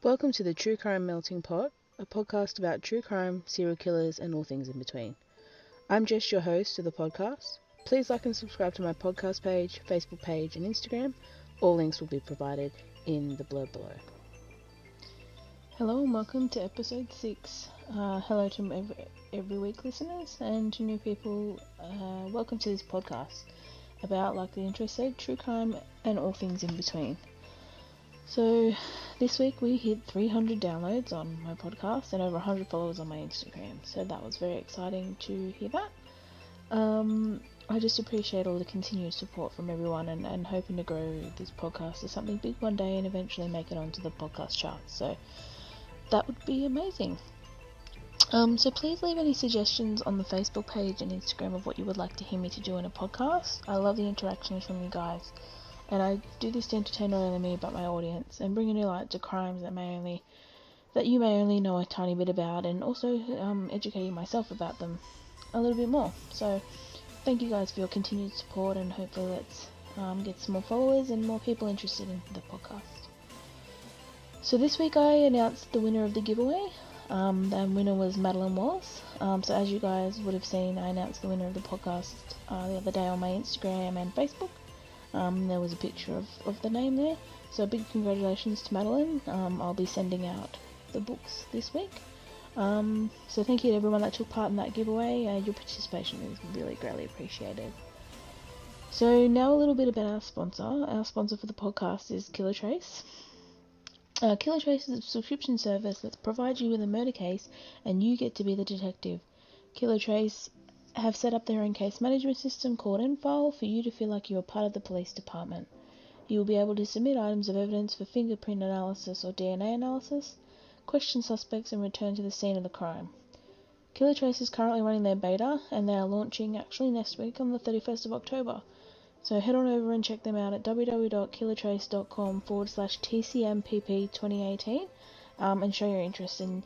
Welcome to the True Crime Melting Pot, a podcast about true crime, serial killers, and all things in between. I'm Jess, your host of the podcast. Please like and subscribe to my podcast page, Facebook page, and Instagram. All links will be provided in the blurb below. Hello and welcome to episode 6. Hello to every week listeners, and to new people, welcome to this podcast about, like the intro said, true crime and all things in between. So this week we hit 300 downloads on my podcast and over 100 followers on my Instagram, so that was very exciting to hear that. I just appreciate all the continued support from everyone, and hoping to grow this podcast to something big one day and eventually make it onto the podcast charts, so that would be amazing. So please leave any suggestions on the Facebook page and Instagram of what you would like to hear me to do in a podcast. I love the interactions from you guys. And I do this to entertain not only me but my audience, and bring a new light to crimes that you may only know a tiny bit about, and also educating myself about them a little bit more. So thank you guys for your continued support, and hopefully let's get some more followers and more people interested in the podcast. So this week I announced the winner of the giveaway. The winner was Madeline Wallace. So as you guys would have seen, I announced the winner of the podcast the other day on my Instagram and Facebook. There was a picture of the name there, so big congratulations to Madeline. I'll be sending out the books this week. So thank you to everyone that took part in that giveaway. Your participation is really greatly appreciated. So now a little bit about our sponsor. Our sponsor for the podcast is Killer Trace. Killer Trace is a subscription service that provides you with a murder case and you get to be the detective. Killer Trace have set up their own case management system called N-File for you to feel like you are part of the police department. You will be able to submit items of evidence for fingerprint analysis or DNA analysis, question suspects, and return to the scene of the crime. Killer Trace is currently running their beta, and they are launching actually next week on the 31st of October. So head on over and check them out at www.killertrace.com/TCMPP2018 and show your interest. And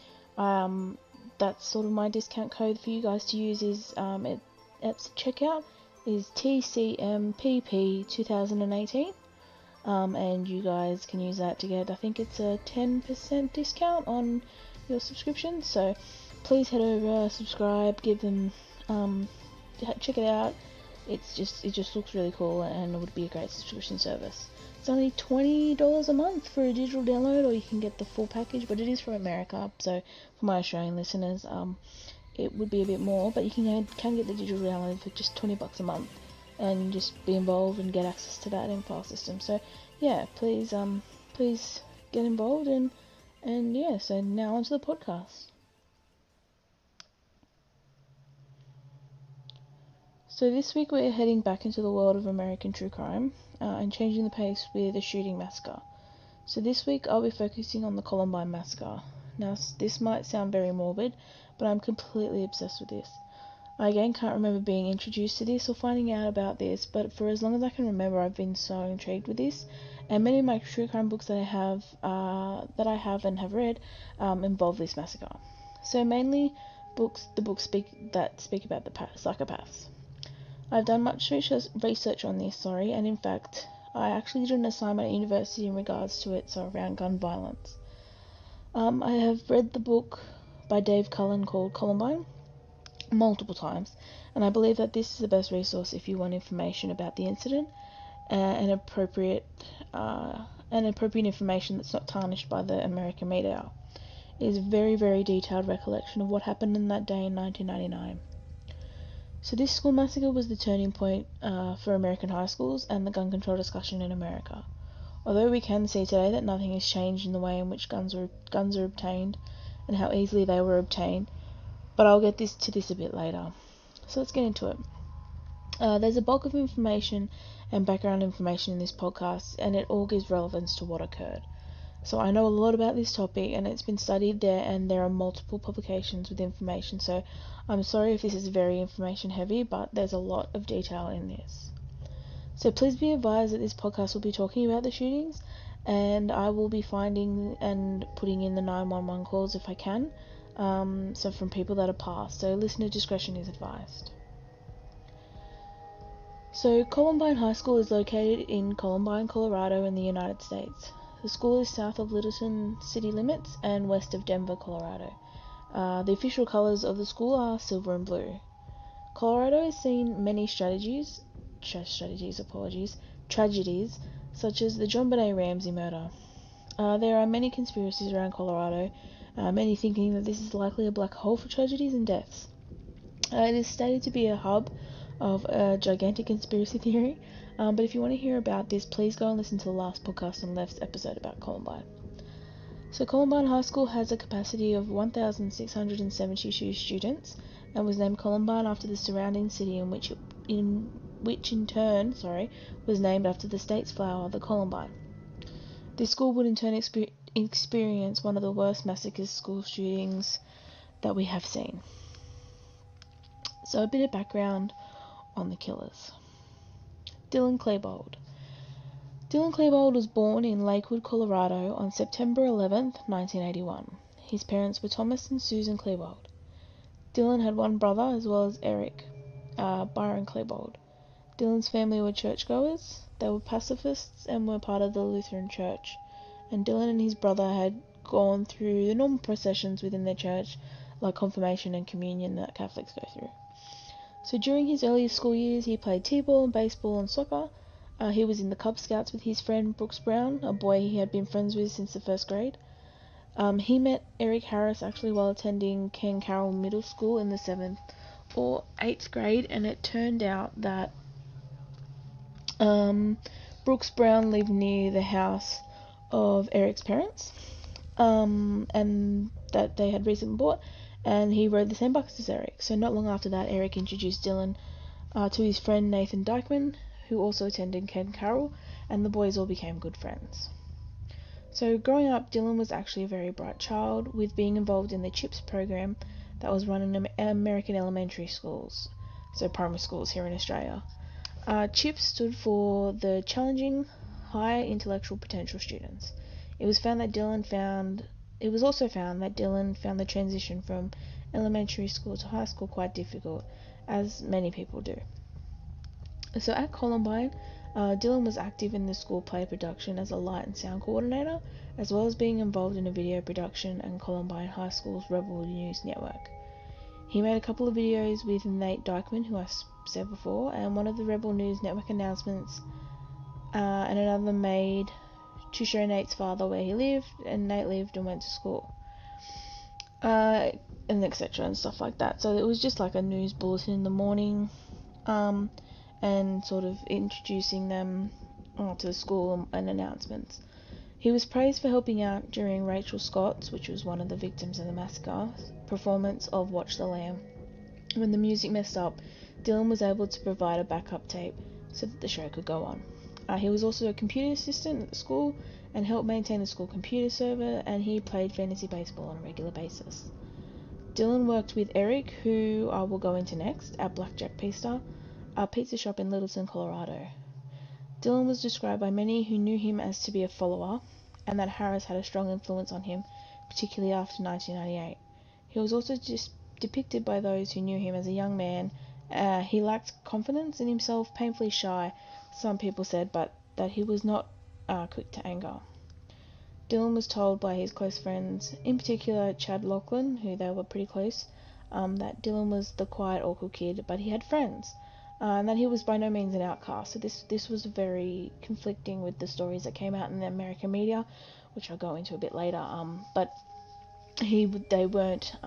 that's sort of my discount code for you guys to use is at checkout is TCMPP2018, and you guys can use that to get, I think it's a 10% discount on your subscription. So please head over, subscribe, give them check it out. It just looks really cool, and it would be a great subscription service. It's only $20 a month for a digital download, or you can get the full package, but it is from America, so for my Australian listeners, it would be a bit more, but you can get the digital download for just $20 a month, and just be involved and get access to that N-File system. So yeah, please get involved, and yeah, so now onto the podcast. So this week we're heading back into the world of American true crime and changing the pace with a shooting massacre. So this week I'll be focusing on the Columbine Massacre. Now this might sound very morbid, but I'm completely obsessed with this. I again can't remember being introduced to this or finding out about this, but for as long as I can remember I've been so intrigued with this, and many of my true crime books that I have and have read involve this massacre. So mainly the books speak about the psychopaths. I've done much research on this, and in fact, I actually did an assignment at university in regards to it, so around gun violence. I have read the book by Dave Cullen called Columbine multiple times, and I believe that this is the best resource if you want information about the incident and appropriate information that's not tarnished by the American media. It is a very, very detailed recollection of what happened in that day in 1999. So this school massacre was the turning point for American high schools and the gun control discussion in America. Although we can see today that nothing has changed in the way in which guns are obtained and how easily they were obtained, but I'll get to this a bit later. So let's get into it. There's a bulk of information and background information in this podcast, and it all gives relevance to what occurred. So I know a lot about this topic, and it's been studied there, and there are multiple publications with information, so I'm sorry if this is very information heavy, but there's a lot of detail in this. So please be advised that this podcast will be talking about the shootings, and I will be finding and putting in the 911 calls if I can, so from people that are passed, so listener discretion is advised. So Columbine High School is located in Columbine, Colorado in the United States. The school is south of Littleton city limits and west of Denver, Colorado. The official colors of the school are silver and blue. Colorado has seen many tragedies, such as the John Benet Ramsey murder. There are many conspiracies around Colorado, many thinking that this is likely a black hole for tragedies and deaths. It is stated to be a hub of a gigantic conspiracy theory, but if you want to hear about this, please go and listen to the last podcast on Left's episode about Columbine. So Columbine High School has a capacity of 1,672 students and was named Columbine after the surrounding city which in turn was named after the state's flower, the columbine. This school would in turn experience one of the worst massacres, school shootings that we have seen. So a bit of background on the killers. Dylan Klebold. Dylan Klebold was born in Lakewood, Colorado on September 11, 1981. His parents were Thomas and Susan Klebold. Dylan had one brother as well as Eric, Byron Klebold. Dylan's family were churchgoers. They were pacifists and were part of the Lutheran Church. And Dylan and his brother had gone through the normal processions within their church, like confirmation and communion that Catholics go through. So during his early school years, he played t-ball, baseball and soccer. He was in the Cub Scouts with his friend Brooks Brown, a boy he had been friends with since the first grade. He met Eric Harris actually while attending Ken Carroll Middle School in the 7th or 8th grade, and it turned out that Brooks Brown lived near the house of Eric's parents, and that they had recently bought, and he rode the same bikes as Eric. So not long after that, Eric introduced Dylan to his friend Nathan Dykeman, who also attended Ken Carroll, and the boys all became good friends. So growing up, Dylan was actually a very bright child, with being involved in the CHIPS program that was run in American elementary schools, so primary schools here in Australia. CHIPS stood for the Challenging High Intellectual Potential Students. It was also found that Dylan found the transition from elementary school to high school quite difficult, as many people do. So at Columbine, Dylan was active in the school play production as a light and sound coordinator, as well as being involved in a video production and Columbine High School's Rebel News Network. He made a couple of videos with Nate Dykeman, who I said before, and one of the Rebel News Network announcements, and another made to show Nate's father where he lived, and Nate lived and went to school, and etc. and stuff like that. So it was just like a news bulletin in the morning, and sort of introducing them to the school and announcements. He was praised for helping out during Rachel Scott's, which was one of the victims of the massacre, performance of Watch the Lamb. When the music messed up, Dylan was able to provide a backup tape so that the show could go on. He was also a computer assistant at the school and helped maintain the school computer server, and he played fantasy baseball on a regular basis. Dylan worked with Eric, who I will go into next, at Blackjack Pizza, a pizza shop in Littleton, Colorado. Dylan was described by many who knew him as to be a follower, and that Harris had a strong influence on him, particularly after 1998. He was also depicted by those who knew him as a young man. He lacked confidence in himself, painfully shy, some people said, but that he was not quick to anger. Dylan was told by his close friends, in particular Chad Lachlan, who they were pretty close, that Dylan was the quiet, awkward kid, but he had friends, and that he was by no means an outcast. So this was very conflicting with the stories that came out in the American media, which I'll go into a bit later. But they weren't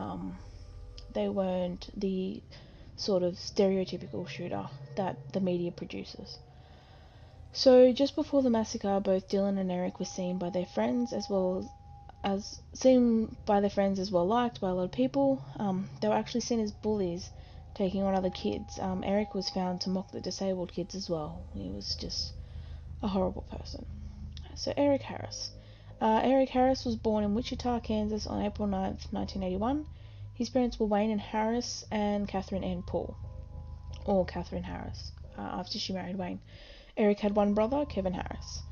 the sort of stereotypical shooter that the media produces. So just before the massacre, both Dylan and Eric were seen by their friends as well liked by a lot of people. They were actually seen as bullies, taking on other kids. Eric was found to mock the disabled kids as well. He was just a horrible person. So Eric Harris. Eric Harris was born in Wichita, Kansas on April 9th, 1981. His parents were Wayne and Harris and Catherine Ann Paul, or Catherine Harris, after she married Wayne. Eric had one brother, Kevin Harris.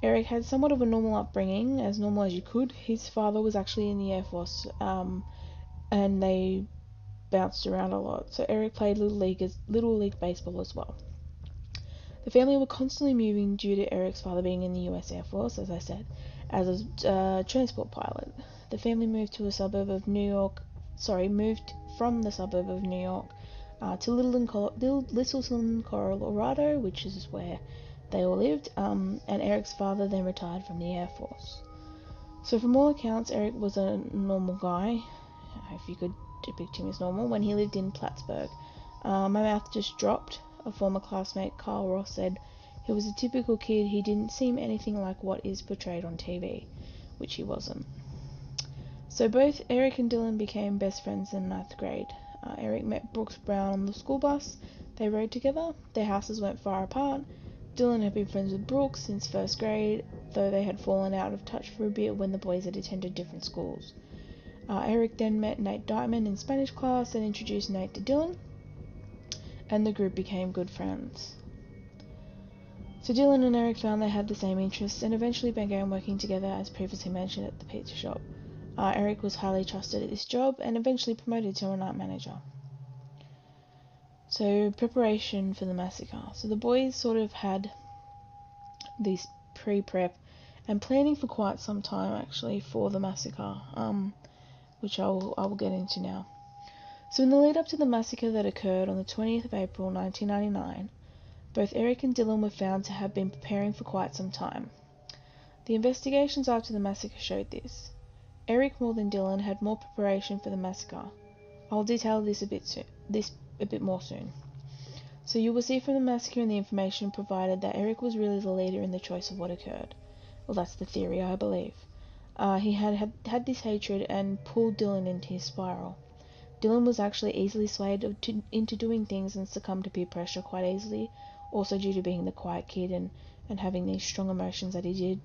Eric had somewhat of a normal upbringing, as normal as you could. His father was actually in the Air Force, and they bounced around a lot. So Eric played Little League baseball as well. The family were constantly moving due to Eric's father being in the US Air Force, as I said, as a transport pilot. The family moved from the suburb of New York to Littleton, Colorado, which is where they all lived, and Eric's father then retired from the Air Force. So from all accounts, Eric was a normal guy, if you could depict him as normal, when he lived in Plattsburgh. My mouth just dropped. A former classmate, Carl Ross, said he was a typical kid. He didn't seem anything like what is portrayed on TV, which he wasn't. So both Eric and Dylan became best friends in 9th grade. Eric met Brooks Brown on the school bus. They rode together. Their houses weren't far apart. Dylan had been friends with Brooks since 1st grade, though they had fallen out of touch for a bit when the boys had attended different schools. Eric then met Nate Diamond in Spanish class and introduced Nate to Dylan, and the group became good friends. So Dylan and Eric found they had the same interests and eventually began working together, as previously mentioned, at the pizza shop. Eric was highly trusted at this job and eventually promoted to a night manager. So preparation for the massacre. So the boys sort of had this pre-prep and planning for quite some time actually for the massacre, which I will get into now. So in the lead up to the massacre that occurred on the 20th of April 1999, both Eric and Dylan were found to have been preparing for quite some time. The investigations after the massacre showed this. Eric, more than Dylan, had more preparation for the massacre. I'll detail this a bit more soon. So you will see from the massacre and the information provided that Eric was really the leader in the choice of what occurred. Well, that's the theory, I believe. He had this hatred and pulled Dylan into his spiral. Dylan was actually easily swayed into doing things and succumbed to peer pressure quite easily, also due to being the quiet kid and having these strong emotions that he did.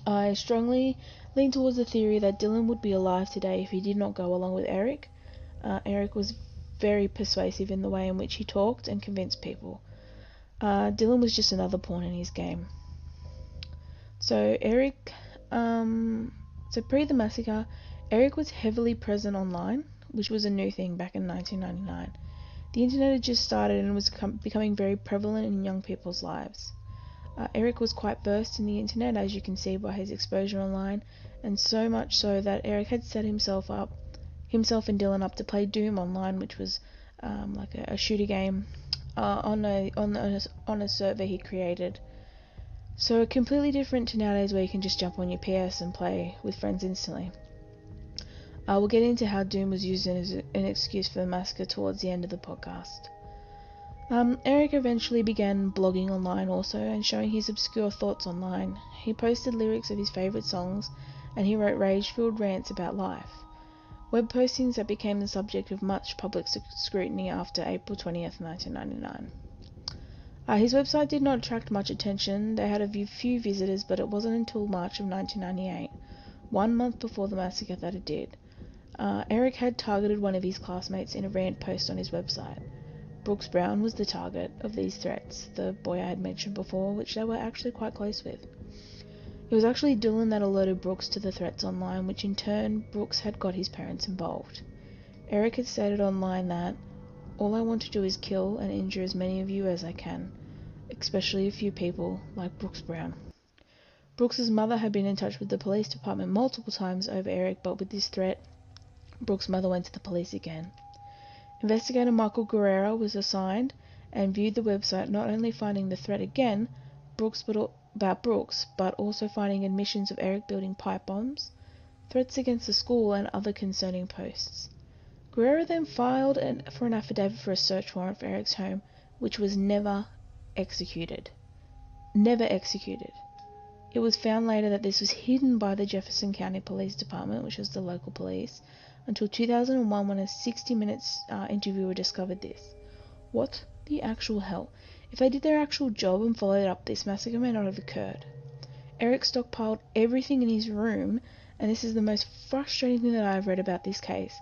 I strongly lean towards the theory that Dylan would be alive today if he did not go along with Eric. Eric was very persuasive in the way in which he talked and convinced people. Dylan was just another pawn in his game. So pre the massacre, Eric was heavily present online, which was a new thing back in 1999. The internet had just started and was becoming very prevalent in young people's lives. Eric was quite versed in the internet, as you can see by his exposure online, and so much so that Eric had set himself and Dylan up to play Doom online, which was like a shooter game on a server he created. So completely different to nowadays, where you can just jump on your PS and play with friends instantly. We'll get into how Doom was used as an excuse for the massacre towards the end of the podcast. Eric eventually began blogging online also and showing his obscure thoughts online. He posted lyrics of his favourite songs and he wrote rage-filled rants about life. Web postings that became the subject of much public scrutiny after April 20th, 1999. His website did not attract much attention. They had a few visitors, but it wasn't until March of 1998, 1 month before the massacre, that it did. Eric had targeted one of his classmates in a rant post on his website. Brooks Brown was the target of these threats, the boy I had mentioned before, which they were actually quite close with. It was actually Dylan that alerted Brooks to the threats online, which in turn Brooks had got his parents involved. Eric had stated online that, "All I want to do is kill and injure as many of you as I can, especially a few people like Brooks Brown." Brooks's mother had been in touch with the police department multiple times over Eric, but with this threat, Brooks' mother went to the police again. Investigator Michael Guerrero was assigned and viewed the website, not only finding the threat again about Brooks, but also finding admissions of Eric building pipe bombs, threats against the school, and other concerning posts. Guerrero then filed for an affidavit for a search warrant for Eric's home, which was never executed. Never executed. It was found later that this was hidden by the Jefferson County Police Department, which was the local police, until 2001 when a 60 Minutes interviewer discovered this. What the actual hell? If they did their actual job and followed up, this massacre may not have occurred. Eric stockpiled everything in his room, and this is the most frustrating thing that I've read about this case.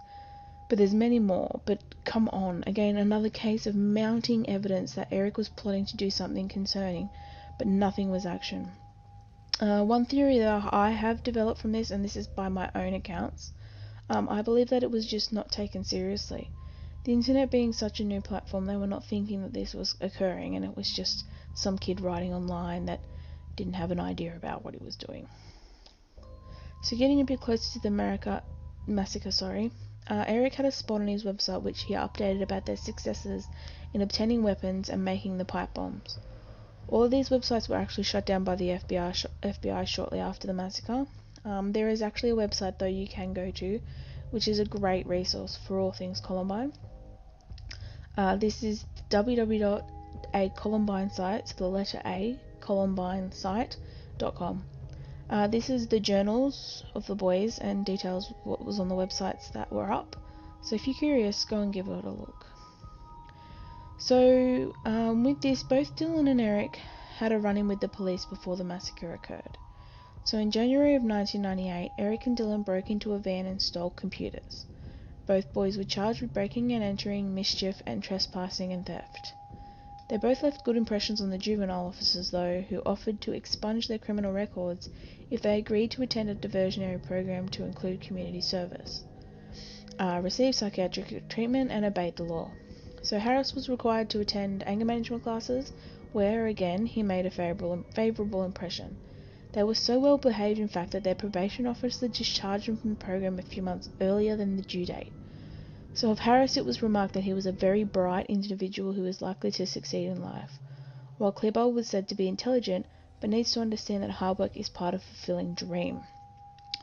But there's many more, but come on, again, another case of mounting evidence that Eric was plotting to do something concerning, but nothing was action. One theory that I have developed from this, and this is by my own accounts, I believe that it was just not taken seriously. The internet being such a new platform, they were not thinking that this was occurring, and it was just some kid writing online that didn't have an idea about what he was doing. So getting a bit closer to the massacre, Eric had a spot on his website which he updated about their successes in obtaining weapons and making the pipe bombs. All of these websites were actually shut down by the FBI shortly after the massacre. There is actually a website though you can go to, which is a great resource for all things Columbine. This is www.acolumbine-site, so the letter A, columbinesite.com. This is the journals of the boys and details what was on the websites that were up. So if you're curious, go and give it a look. So with this, both Dylan and Eric had a run-in with the police before the massacre occurred. So in January of 1998, Eric and Dylan broke into a van and stole computers. Both boys were charged with breaking and entering, mischief, and trespassing and theft. They both left good impressions on the juvenile officers though, who offered to expunge their criminal records if they agreed to attend a diversionary program to include community service, receive psychiatric treatment, and obey the law. So Harris was required to attend anger management classes, where again he made a favourable impression. They were so well behaved in fact that their probation officer discharged him from the program a few months earlier than the due date. So of Harris it was remarked that he was a very bright individual who was likely to succeed in life, while Klebold was said to be intelligent but needs to understand that hard work is part of a fulfilling dream.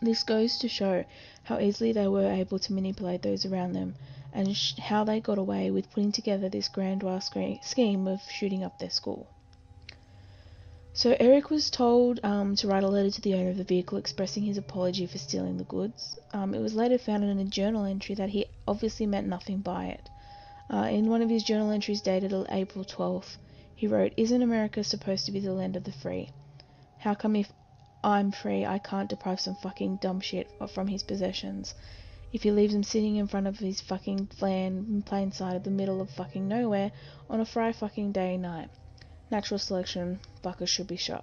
This goes to show how easily they were able to manipulate those around them and how they got away with putting together this grandiose scheme of shooting up their school. So Eric was told to write a letter to the owner of the vehicle expressing his apology for stealing the goods. It was later found in a journal entry that he obviously meant nothing by it. In one of his journal entries dated April 12th, he wrote, "Isn't America supposed to be the land of the free? How come if I'm free I can't deprive some fucking dumb shit from his possessions? If he leaves them sitting in front of his fucking land in plain sight of the middle of fucking nowhere on a Friday fucking day and night. Natural selection, fuckers should be shot."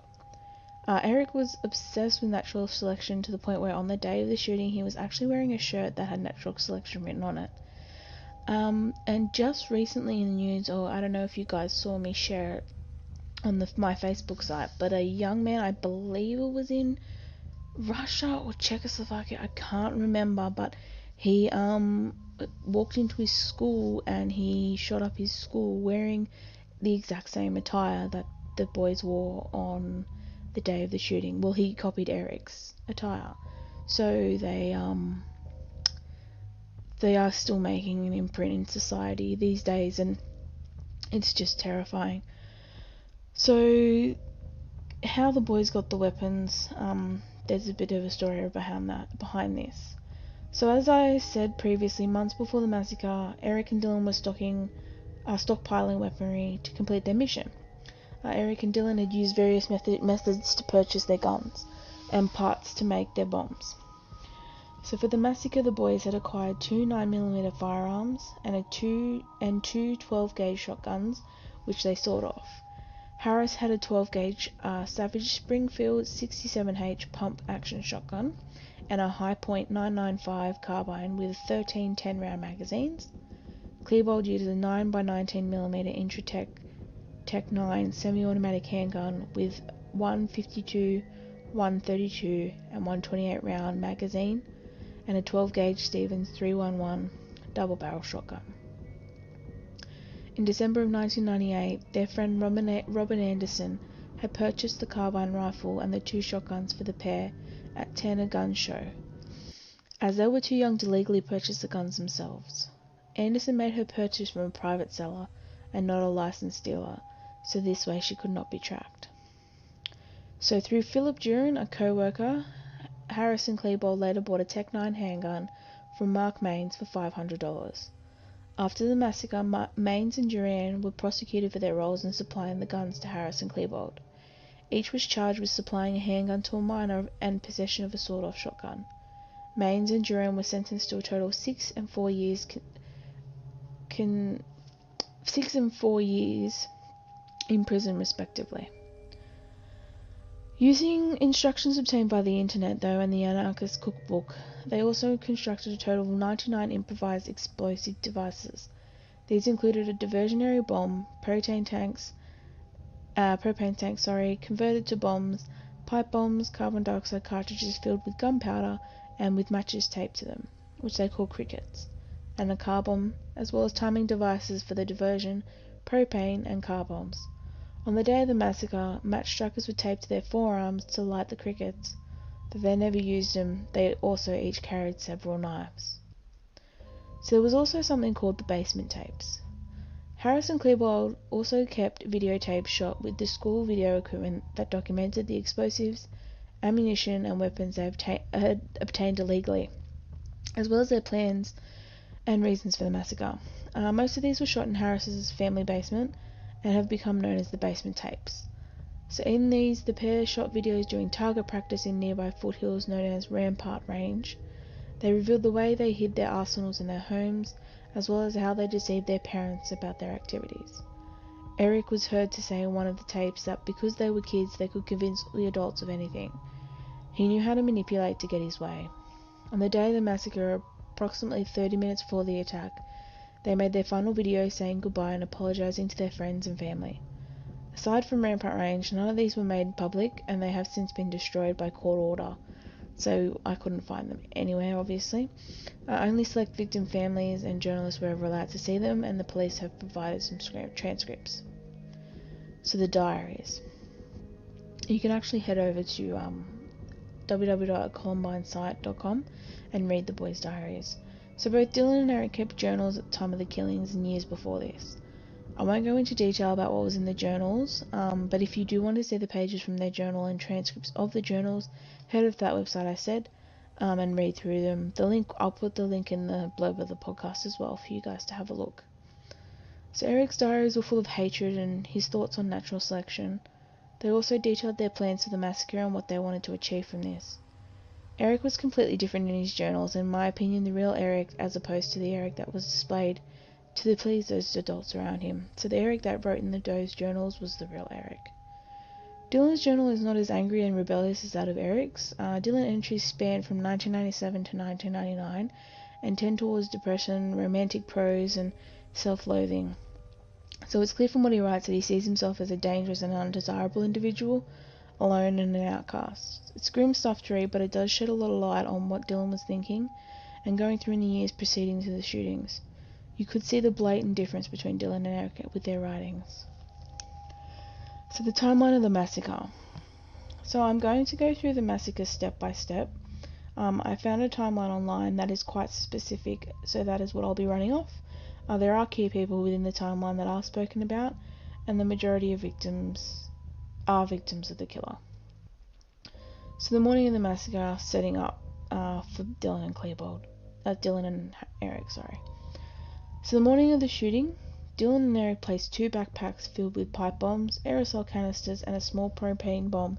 Eric was obsessed with natural selection to the point where on the day of the shooting he was actually wearing a shirt that had natural selection written on it. And just recently in the news, or I don't know if you guys saw me share it on my Facebook site, but a young man, I believe it was in Russia or Czechoslovakia, I can't remember, but he walked into his school and he shot up his school wearing the exact same attire that the boys wore on the day of the shooting. Well, he copied Eric's attire. So they are still making an imprint in society these days, and it's just terrifying. So how the boys got the weapons, there's a bit of a story behind this. So as I said previously, months before the massacre, Eric and Dylan were stockpiling weaponry to complete their mission. Eric and Dylan had used various methods to purchase their guns and parts to make their bombs. So for the massacre, the boys had acquired 2 9mm firearms and two 12-gauge shotguns, which they sawed off. Harris had a 12-gauge Savage Springfield 67H pump-action shotgun and a Hi-Point 995 carbine with 13 10-round magazines. Klebold used a 9x19mm Intratec Tech 9 semi-automatic handgun with 152, 132 and 128 round magazine and a 12-gauge Stevens 311 double-barrel shotgun. In December of 1998, their friend Robin Anderson had purchased the carbine rifle and the 2 shotguns for the pair at Tanner Gun Show, as they were too young to legally purchase the guns themselves. Anderson made her purchase from a private seller and not a licensed dealer, so this way she could not be tracked. So through Philip Duran, a co-worker, Harris and Klebold later bought a Tech 9 handgun from Mark Maines for $500. After the massacre, Maines and Duran were prosecuted for their roles in supplying the guns to Harris and Klebold. Each was charged with supplying a handgun to a minor and possession of a sawed-off shotgun. Maines and Duran were sentenced to a total of 6 and 4 years 6 and 4 years in prison respectively. Using instructions obtained by the internet though and the anarchist cookbook, they also constructed a total of 99 improvised explosive devices. These included a diversionary bomb, propane tanks, converted to bombs, pipe bombs, carbon dioxide cartridges filled with gunpowder and with matches taped to them, which they call crickets, and a car bomb, as well as timing devices for the diversion, propane and car bombs. On the day of the massacre, match strikers were taped to their forearms to light the crickets. Though they never used them, they also each carried several knives. So there was also something called the basement tapes. Harris and Klebold also kept videotapes shot with the school video equipment that documented the explosives, ammunition and weapons they had obtained illegally, as well as their plans and reasons for the massacre. Most of these were shot in Harris's family basement and have become known as the basement tapes. So in these, the pair shot videos during target practice in nearby foothills known as Rampart Range. They revealed the way they hid their arsenals in their homes, as well as how they deceived their parents about their activities. Eric was heard to say in one of the tapes that because they were kids they could convince the adults of anything. He knew how to manipulate to get his way. On the day of the massacre, approximately 30 minutes before the attack, they made their final video saying goodbye and apologising to their friends and family. Aside from Rampart Range, none of these were made public and they have since been destroyed by court order, so I couldn't find them anywhere obviously. Only select victim families and journalists were ever allowed to see them, and the police have provided some transcripts. So the diaries. You can actually head over to www.columbinesite.com and read the boys' diaries. So both Dylan and Eric kept journals at the time of the killings and years before this. I won't go into detail about what was in the journals, but if you do want to see the pages from their journal and transcripts of the journals, head over to that website I said and read through them. I'll put the link in the blurb of the podcast as well for you guys to have a look. So Eric's diaries were full of hatred and his thoughts on natural selection. They also detailed their plans for the massacre and what they wanted to achieve from this. Eric was completely different in his journals, in my opinion the real Eric as opposed to the Eric that was displayed to please those adults around him. So the Eric that wrote in those journals was the real Eric. Dylan's journal is not as angry and rebellious as that of Eric's. Dylan entries span from 1997 to 1999 and tend towards depression, romantic prose and self-loathing. So it's clear from what he writes that he sees himself as a dangerous and undesirable individual, alone and an outcast. It's grim stuff to read, but it does shed a lot of light on what Dylan was thinking and going through in the years preceding to the shootings. You could see the blatant difference between Dylan and Eric with their writings. So the timeline of the massacre. So I'm going to go through the massacre step by step. I found a timeline online that is quite specific, so that is what I'll be running off. There are key people within the timeline that are spoken about, and the majority of victims are victims of the killer. So the morning of the massacre, setting up for Dylan and Eric. So the morning of the shooting, Dylan and Eric placed 2 backpacks filled with pipe bombs, aerosol canisters and a small propane bomb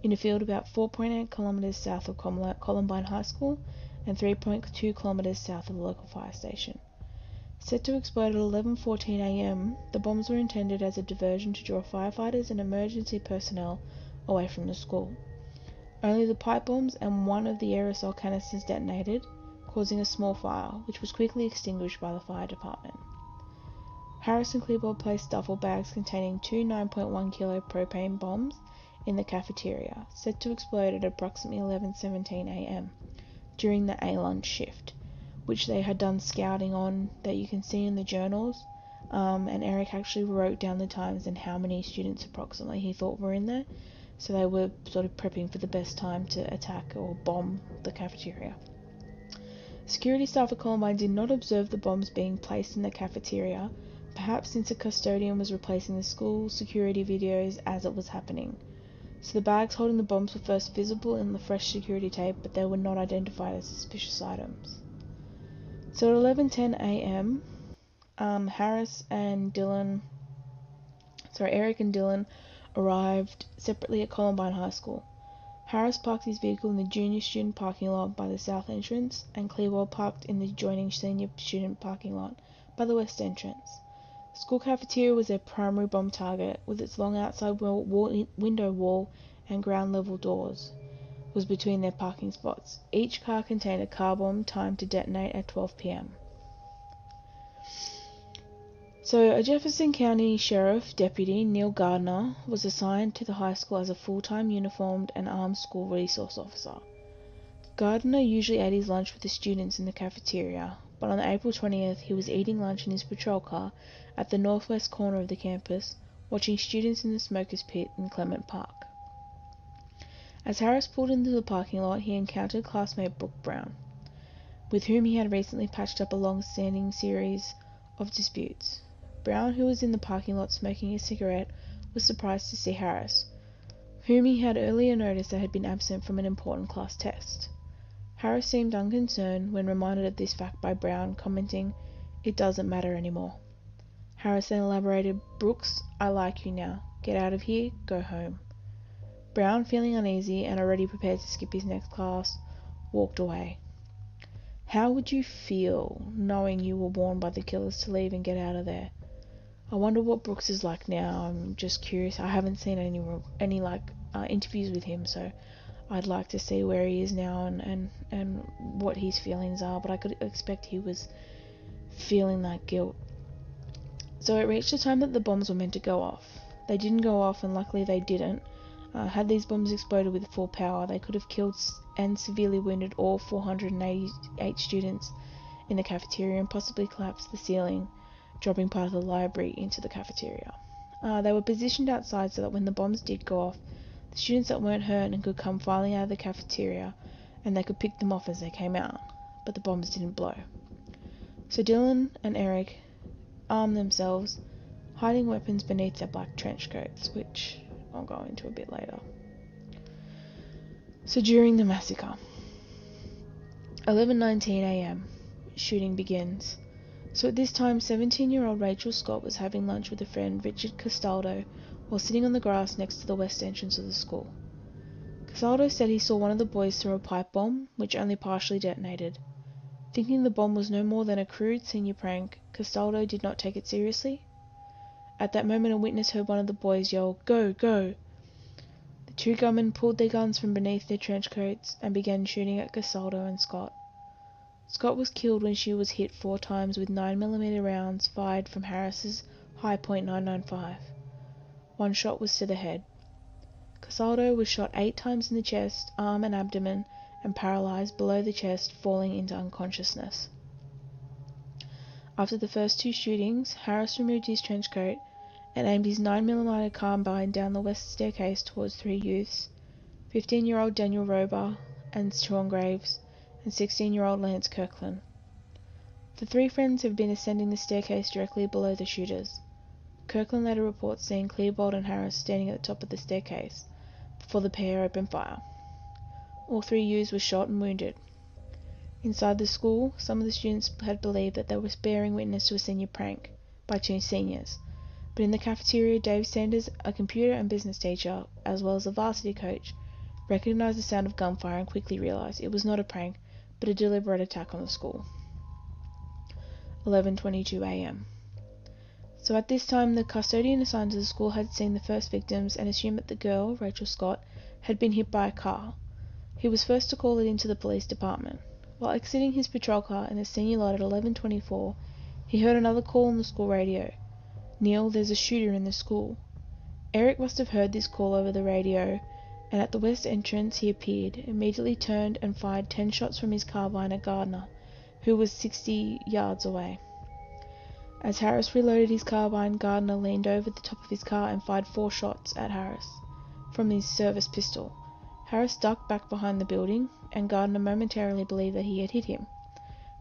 in a field about 4.8 kilometers south of Columbine High School and 3.2 kilometers south of the local fire station. Set to explode at 11:14 a.m., the bombs were intended as a diversion to draw firefighters and emergency personnel away from the school. Only the pipe bombs and one of the aerosol canisters detonated, causing a small fire, which was quickly extinguished by the fire department. Harris and Klebold placed duffel bags containing 2 9.1 kilo propane bombs in the cafeteria, set to explode at approximately 11:17 a.m. during the A-lunch shift, which they had done scouting on that you can see in the journals, and Eric actually wrote down the times and how many students approximately he thought were in there, so they were sort of prepping for the best time to attack or bomb the cafeteria. Security staff at Columbine did not observe the bombs being placed in the cafeteria, perhaps since a custodian was replacing the school security videos as it was happening. So the bags holding the bombs were first visible in the fresh security tape, but they were not identified as suspicious items. So at 11:10 a.m., Eric and Dylan arrived separately at Columbine High School. Harris parked his vehicle in the junior student parking lot by the south entrance, and Klebold parked in the adjoining senior student parking lot by the west entrance. The school cafeteria was their primary bomb target, with its long outside window wall and ground level doors was between their parking spots. Each car contained a car bomb timed to detonate at 12 p.m. So, a Jefferson County Sheriff Deputy, Neil Gardner, was assigned to the high school as a full-time uniformed and armed school resource officer. Gardner usually ate his lunch with the students in the cafeteria, but on April 20th he was eating lunch in his patrol car at the northwest corner of the campus, watching students in the smokers pit in Clement Park. As Harris pulled into the parking lot, he encountered classmate Brooke Brown, with whom he had recently patched up a long-standing series of disputes. Brown, who was in the parking lot smoking a cigarette, was surprised to see Harris, whom he had earlier noticed that had been absent from an important class test. Harris seemed unconcerned when reminded of this fact by Brown, commenting, "It doesn't matter anymore." Harris then elaborated, "Brooks, I like you now. Get out of here, go home." Brown, feeling uneasy and already prepared to skip his next class, walked away. How would you feel knowing you were warned by the killers to leave and get out of there? I wonder what Brooks is like now. I'm just curious. I haven't seen any interviews with him, so I'd like to see where he is now and what his feelings are, but I could expect he was feeling that guilt. So it reached the time that the bombs were meant to go off. They didn't go off, and luckily they didn't. Had these bombs exploded with full power, they could have killed and severely wounded all 488 students in the cafeteria and possibly collapsed the ceiling, dropping part of the library into the cafeteria. They were positioned outside so that when the bombs did go off, the students that weren't hurt and could come filing out of the cafeteria and they could pick them off as they came out, but the bombs didn't blow. So Dylan and Eric armed themselves, hiding weapons beneath their black trench coats, which I'll go into a bit later. So during the massacre, 11:19 a.m., shooting begins. So at this time, 17-year-old Rachel Scott was having lunch with a friend, Richard Castaldo, while sitting on the grass next to the west entrance of the school. Castaldo said he saw one of the boys throw a pipe bomb, which only partially detonated. Thinking the bomb was no more than a crude senior prank, Castaldo did not take it seriously. At that moment, a witness heard one of the boys yell, "Go, go!" The two gunmen pulled their guns from beneath their trench coats and began shooting at Castaldo and Scott. Scott was killed when she was hit 4 times with 9mm rounds fired from Harris's high .995. One shot was to the head. Castaldo was shot 8 times in the chest, arm and abdomen, and paralyzed below the chest, falling into unconsciousness. After the first 2 shootings, Harris removed his trench coat and aimed his 9mm carbine down the west staircase towards 3 youths, 15-year-old Daniel Rober and Sean Graves, and 16-year-old Lance Kirkland. The 3 friends have been ascending the staircase directly below the shooters. Kirkland later reports seeing Clearbolt and Harris standing at the top of the staircase before the pair opened fire. All 3 youths were shot and wounded. Inside the school, some of the students had believed that they were bearing witness to a senior prank by 2 seniors, but in the cafeteria, Dave Sanders, a computer and business teacher, as well as a varsity coach, recognized the sound of gunfire and quickly realized it was not a prank, but a deliberate attack on the school. 11:22 a.m. So at this time, the custodian assigned to the school had seen the first victims and assumed that the girl, Rachel Scott, had been hit by a car. He was first to call it into the police department. While exiting his patrol car in the senior lot at 11:24, he heard another call on the school radio. "Neil, there's a shooter in the school." Eric must have heard this call over the radio, and at the west entrance he appeared, immediately turned and fired 10 shots from his carbine at Gardner, who was 60 yards away. As Harris reloaded his carbine, Gardner leaned over the top of his car and fired 4 shots at Harris from his service pistol. Harris ducked back behind the building, and Gardner momentarily believed that he had hit him.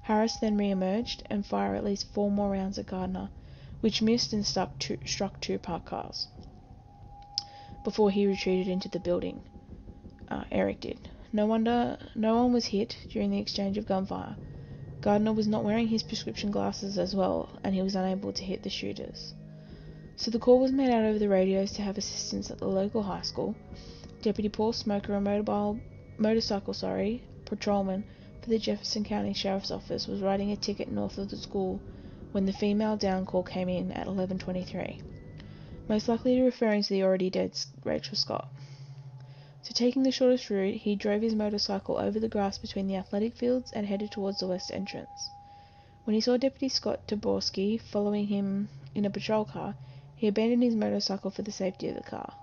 Harris then re-emerged and fired at least 4 more rounds at Gardner, which missed and struck 2 parked cars, before he retreated into the building. Eric did. No one was hit during the exchange of gunfire. Gardner was not wearing his prescription glasses as well, and he was unable to hit the shooters. So the call was made out over the radios to have assistance at the local high school. Deputy Paul Smoker, a motorcycle patrolman for the Jefferson County Sheriff's Office, was writing a ticket north of the school when the female down call came in at 11:23, most likely referring to the already dead Rachel Scott. So taking the shortest route, he drove his motorcycle over the grass between the athletic fields and headed towards the west entrance. When he saw Deputy Scott Taborski following him in a patrol car, he abandoned his motorcycle for the safety of the car.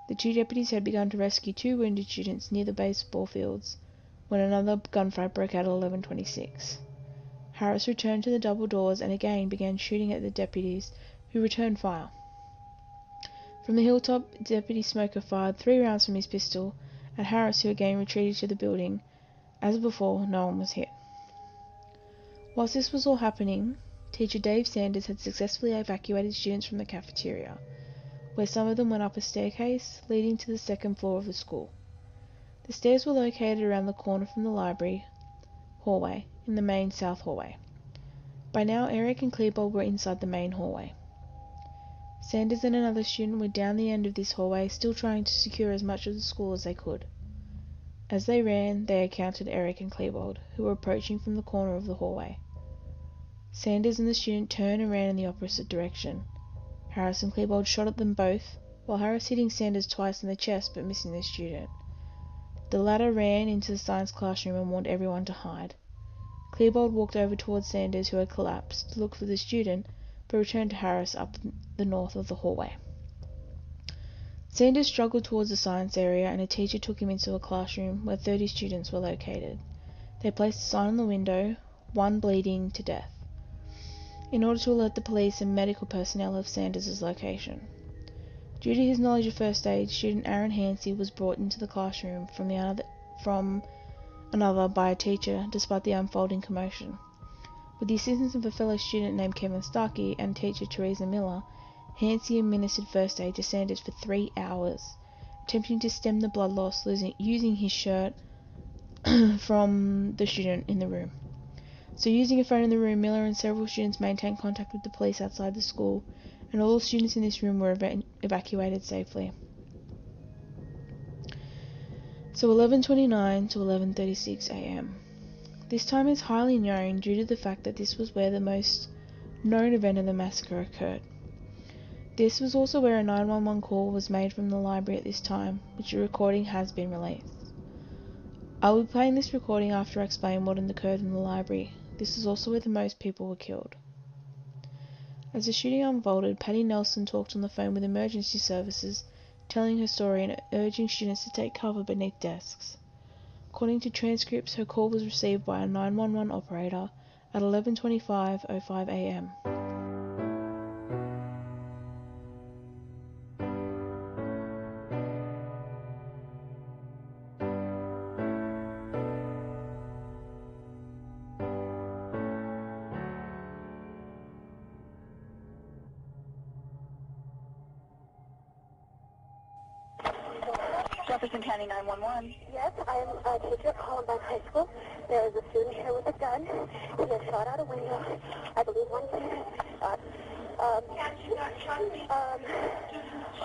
The two deputies had begun to rescue two wounded students near the baseball fields when another gunfight broke out at 11:26. Harris returned to the double doors and again began shooting at the deputies, who returned fire. From the hilltop, Deputy Smoker fired 3 rounds from his pistol at Harris, who again retreated to the building. As before, no one was hit. Whilst this was all happening, teacher Dave Sanders had successfully evacuated students from the cafeteria, where some of them went up a staircase leading to the second floor of the school. The stairs were located around the corner from the library hallway in the main south hallway. By now, Eric and Klebold were inside the main hallway. Sanders and another student were down the end of this hallway, still trying to secure as much of the school as they could. As they ran, they encountered Eric and Klebold, who were approaching from the corner of the hallway. Sanders and the student turned and ran in the opposite direction. Harris and Klebold shot at them both, while Harris hitting Sanders twice in the chest but missing the student. The latter ran into the science classroom and warned everyone to hide. Klebold walked over towards Sanders, who had collapsed, to look for the student, but returned to Harris up the north of the hallway. Sanders struggled towards the science area, and a teacher took him into a classroom where 30 students were located. They placed a sign on the window, "One bleeding to death," in order to alert the police and medical personnel of Sanders' location. Due to his knowledge of first aid, student Aaron Hansey was brought into the classroom from another by a teacher, despite the unfolding commotion. With the assistance of a fellow student named Kevin Starkey and teacher Teresa Miller, Hansey administered first aid to Sanders for 3 hours, attempting to stem the blood loss using his shirt from the student in the room. So using a phone in the room, Miller and several students maintained contact with the police outside the school, and all the students in this room were evacuated safely. So 11:29 to 11:36 a.m. This time is highly known due to the fact that this was where the most known event of the massacre occurred. This was also where a 911 call was made from the library at this time, which a recording has been released. I will be playing this recording after I explain what occurred in the library. This is also where the most people were killed. As the shooting unfolded, Patty Nelson talked on the phone with emergency services, telling her story and urging students to take cover beneath desks. According to transcripts, her call was received by a 911 operator at 11:25:05 a.m. Jefferson County 911. Yes, I am a teacher at Columbine High School. There is a student here with a gun. He has shot out a window. I believe one student shot.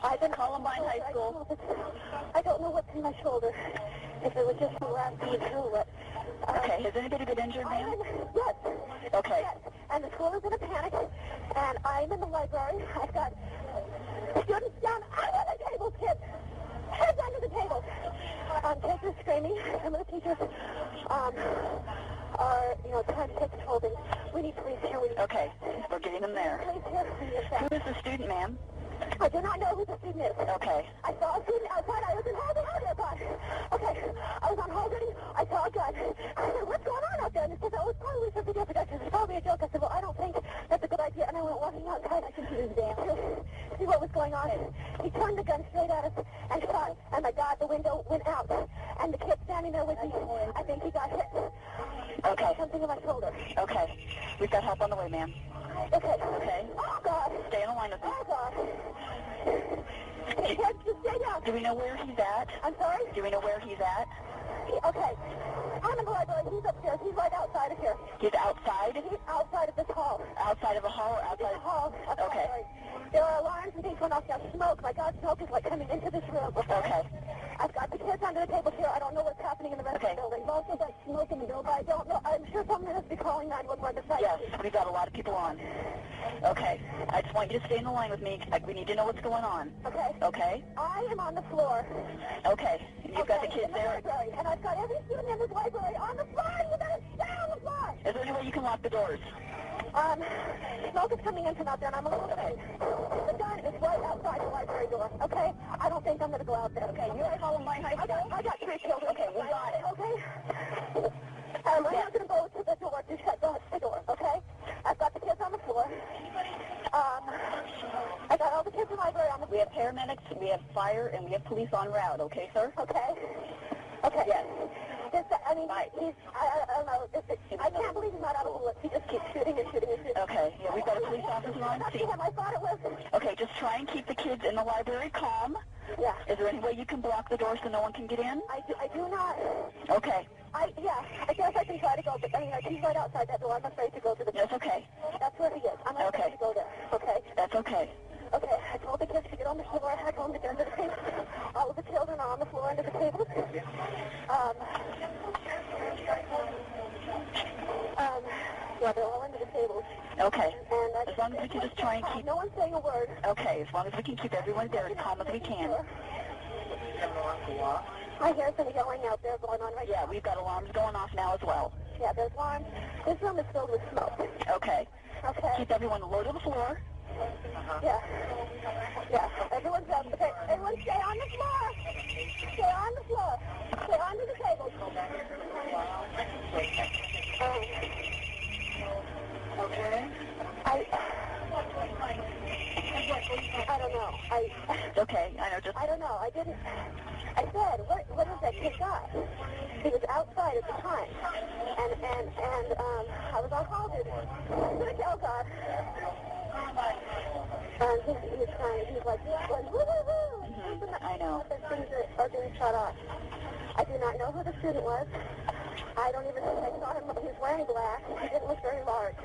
I've been Columbine High School. I don't know what's in my shoulder. If it was just some last bead through it. Okay, has anybody been injured, ma'am? Yes. Okay. Yes. And the school is in a panic. And I'm in the library. I've got students down under the table, kids. Heads under the table. Kids are screaming. Some of the teachers are, trying to take control of things. We need police here. Okay, we're getting them there. Police here. Who is the student, ma'am? I do not know who the student is. Okay. I saw a student outside. I was in hall duty. Okay. I was on hall duty. I saw a gun. I said, "What's going on out there?" And he said, "Oh, it's probably something different. It's probably a joke." I said, "Well, I don't think that's a good idea." And I went walking outside. I could see what was going on. He turned the gun straight at us and shot. And my God, the window went out. And the kid standing there with me, I think he got hit. Okay. Something in my shoulder. Okay. We've got help on the way, ma'am. Okay. Okay. Oh, God. Stay on the line with me. Oh, God. Kids, just stay down. Do we know where he's at? I'm sorry? Do we know where he's at? Okay. I'm in the library. He's upstairs. He's right outside of here. He's outside? He's outside of this hall. Outside of a hall or outside? The hall. Okay. There are alarms and things going off now. Smoke. My God, smoke is like coming into this room. Okay. I've got the kids under the table here. I don't know what's happening in the rest of the building. I've also got smoke in the building. I don't know. I'm sure someone has to be calling 911 besides Yes, we've got a lot of people on. Okay. I just want you to stay in the line with me. We need to know what's going on. Okay. Okay? I am on the floor. Okay. You've got the kids in the there? library, and I've got every student in this library on the floor. You better stay on the floor. Is there any way you can lock the doors? Smoke is coming in from out there, and I'm a little afraid. The gun is right outside the library door, okay? I don't think I'm going to go out there. Okay, you're at Columbine High School? I got 3 children. Okay, we got it. Okay? I'm not going to go to the door to shut the door, okay? I've got the kids on the floor. I got all the kids in the library on the floor. We have paramedics, we have fire, and we have police en route, okay, sir? Okay? Okay. Yes. I don't know. I can't believe he's not out of bullets. He just keeps shooting and shooting and shooting. Okay, yeah, we've got a police officer on scene. I thought it was... Okay, just try and keep the kids in the library calm. Yeah. Is there any way you can block the door so no one can get in? I do not... Okay. I guess I can try to go, but he's right outside that door. I'm afraid to go to the door. That's okay. That's where he is. I'm not afraid to go there. Okay? That's okay. Okay, I told the kids to get on the floor. I told them to get under the table. All of the children are on the floor under the tables. Yeah, they're all under the tables. Okay. And as long as we can just try and keep... No one's saying a word. Okay, as long as we can keep everyone there as calm as we can. I hear some yelling out there going on right now. Yeah, we've got alarms going off now as well. Yeah, there's alarms. This room is filled with smoke. Okay. Okay. Keep everyone low to the floor. Yeah. Yeah. Everyone's up. Okay. Everyone stay on the floor. Stay on the floor. Stay under the table. Okay. I don't know. Okay, I know, just... I don't know. I didn't... I said, what is that kid got? He was outside at the time. And I was on call duty. Oh, God. And he was trying, he was like, woo, woo, woo. I know. Things are being shut off. I do not know who the student was. I don't even think I saw him. He was wearing black. He didn't look very large.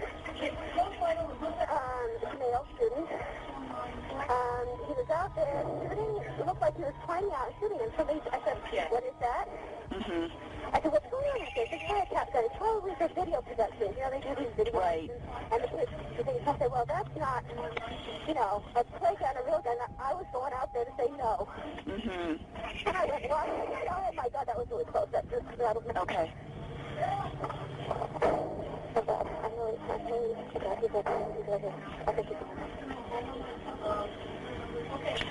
Male student. He was out there shooting. It looked like he was climbing out and shooting. And somebody, I said, what is that? Mm-hmm. I said, what's going on? He said, it's a wiretap gun. It's probably for video production. You know, they do these video Right. And the kids, I said, well, that's not, you know, a play gun, a real gun. I was going out there to say no. Mm-hmm. And I went, well, oh my God, that was really close. That just, that was... Okay.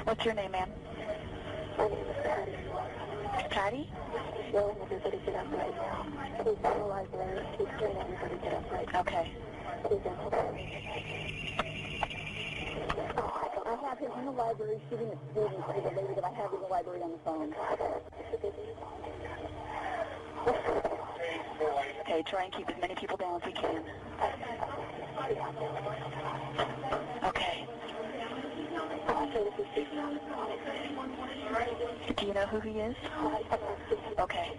What's your name, ma'am? My name is Patty. Patty? Yelling everybody get up right now. Please go to the library. Keep hearing everybody get up right now. Okay. Please don't. I have him in the library shooting at students. The lady that I have in the library on the phone. Okay, try and keep as many people down as we can. Okay. Do you know who he is? Okay.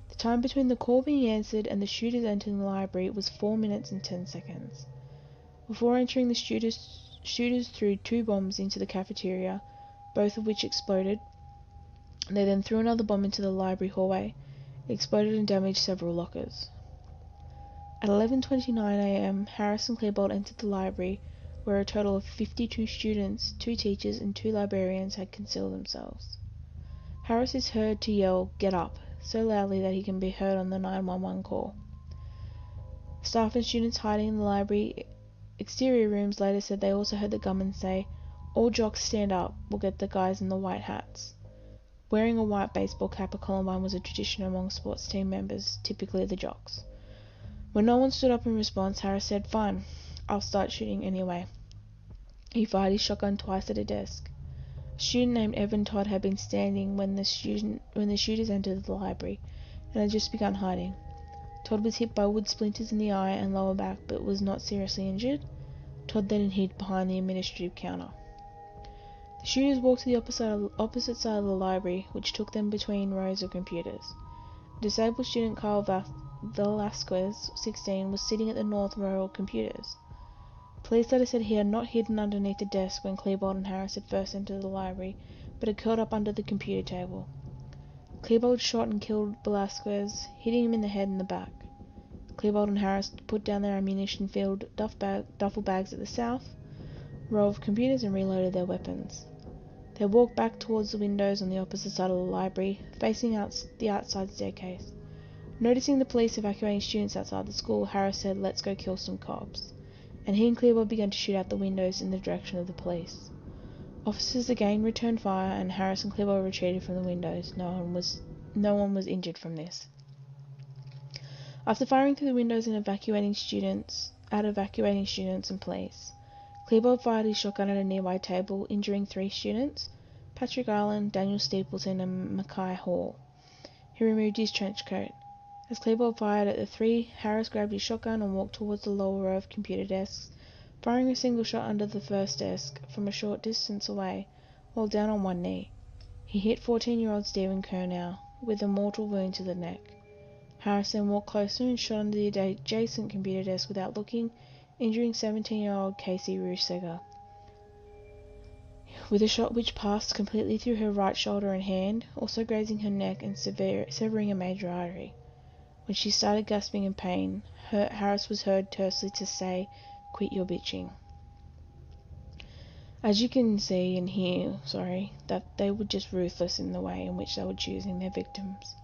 The time between the call being answered and the shooters entering the library was 4 minutes and 10 seconds. Before entering, the shooters threw 2 bombs into the cafeteria, both of which exploded. They then threw another bomb into the library hallway. It exploded and damaged several lockers. At 11:29 a.m., Harris and Klebold entered the library, where a total of 52 students, 2 teachers and 2 librarians had concealed themselves. Harris is heard to yell, "Get up," so loudly that he can be heard on the 911 call. Staff and students hiding in the library exterior rooms later said they also heard the gunman say, "All jocks stand up, we'll get the guys in the white hats." Wearing a white baseball cap at Columbine was a tradition among sports team members, typically the jocks. When no one stood up in response, Harris said, "Fine, I'll start shooting anyway." He fired his shotgun twice at a desk. A student named Evan Todd had been standing when the shooters entered the library and had just begun hiding. Todd was hit by wood splinters in the eye and lower back but was not seriously injured. Todd then hid behind the administrative counter. The shooters walked to the opposite side of the library, which took them between rows of computers. Disabled student Kyle Velasquez, 16, was sitting at the north row of computers. Police later said he had not hidden underneath the desk when Klebold and Harris had first entered the library, but had curled up under the computer table. Klebold shot and killed Velasquez, hitting him in the head and the back. Klebold and Harris put down their ammunition-filled duffel bags at the south row of computers and reloaded their weapons. They walked back towards the windows on the opposite side of the library, facing out the outside staircase. Noticing the police evacuating students outside the school, Harris said, "Let's go kill some cops," and he and Klebold began to shoot out the windows in the direction of the police. Officers again returned fire, and Harris and Klebold retreated from the windows. No one was injured from this. After firing through the windows and evacuating students and police, Klebold fired his shotgun at a nearby table, injuring 3 students, Patrick Ireland, Daniel Stapleton, and Mackay Hall. He removed his trench coat. As Klebold fired at the 3, Harris grabbed his shotgun and walked towards the lower row of computer desks, firing a single shot under the first desk from a short distance away, while down on one knee. He hit 14-year-old Stephen Kernow with a mortal wound to the neck. Harris then walked closer and shot under the adjacent computer desk without looking, injuring 17-year-old Casey Ruseger with a shot which passed completely through her right shoulder and hand, also grazing her neck and severing a major artery. When she started gasping in pain, Harris was heard tersely to say, "Quit your bitching." As you can see and hear, that they were just ruthless in the way in which they were choosing their victims.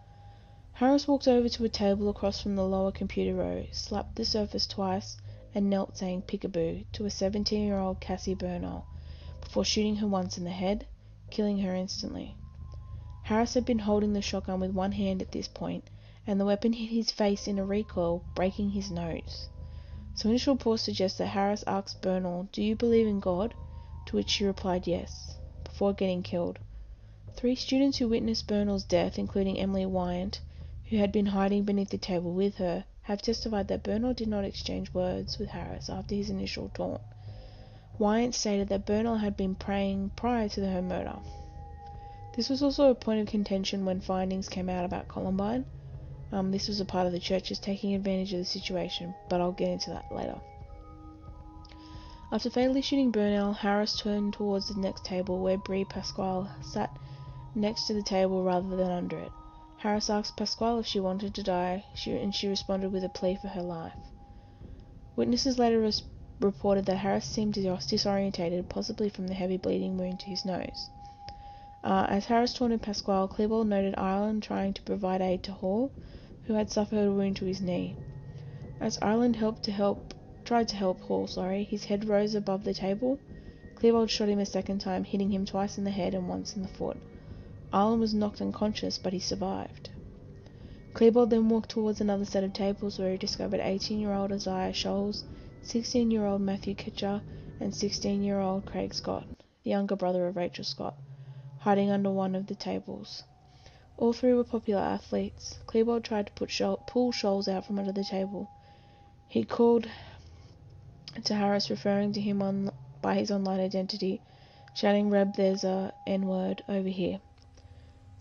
Harris walked over to a table across from the lower computer row, slapped the surface twice, and knelt saying "Peekaboo" to a 17-year-old Cassie Bernal, before shooting her once in the head, killing her instantly. Harris had been holding the shotgun with one hand at this point, and the weapon hit his face in a recoil, breaking his nose. Some initial reports suggest that Harris asked Bernal, "Do you believe in God?" to which she replied yes, before getting killed. 3 students who witnessed Bernal's death, including Emily Wyant, who had been hiding beneath the table with her, have testified that Bernal did not exchange words with Harris after his initial taunt. Wyant stated that Bernal had been praying prior to her murder. This was also a point of contention when findings came out about Columbine. This was a part of the churches taking advantage of the situation, but I'll get into that later. After fatally shooting Bernal, Harris turned towards the next table where Brie Pasquale sat next to the table rather than under it. Harris asked Pasquale if she wanted to die, and she responded with a plea for her life. Witnesses later reported that Harris seemed disorientated, possibly from the heavy bleeding wound to his nose. As Harris taunted Pasquale, Klebold noted Ireland trying to provide aid to Hall, who had suffered a wound to his knee. As Ireland tried to help Hall, his head rose above the table. Klebold shot him a second time, hitting him twice in the head and once in the foot. Ireland was knocked unconscious, but he survived. Klebold then walked towards another set of tables where he discovered 18-year-old Isaiah Scholes, 16-year-old Matthew Kitcher, and 16-year-old Craig Scott, the younger brother of Rachel Scott, hiding under one of the tables. All 3 were popular athletes. Klebold tried to pull Scholes out from under the table. He called to Harris, referring to him by his online identity, shouting, "Reb, there's a N-word over here."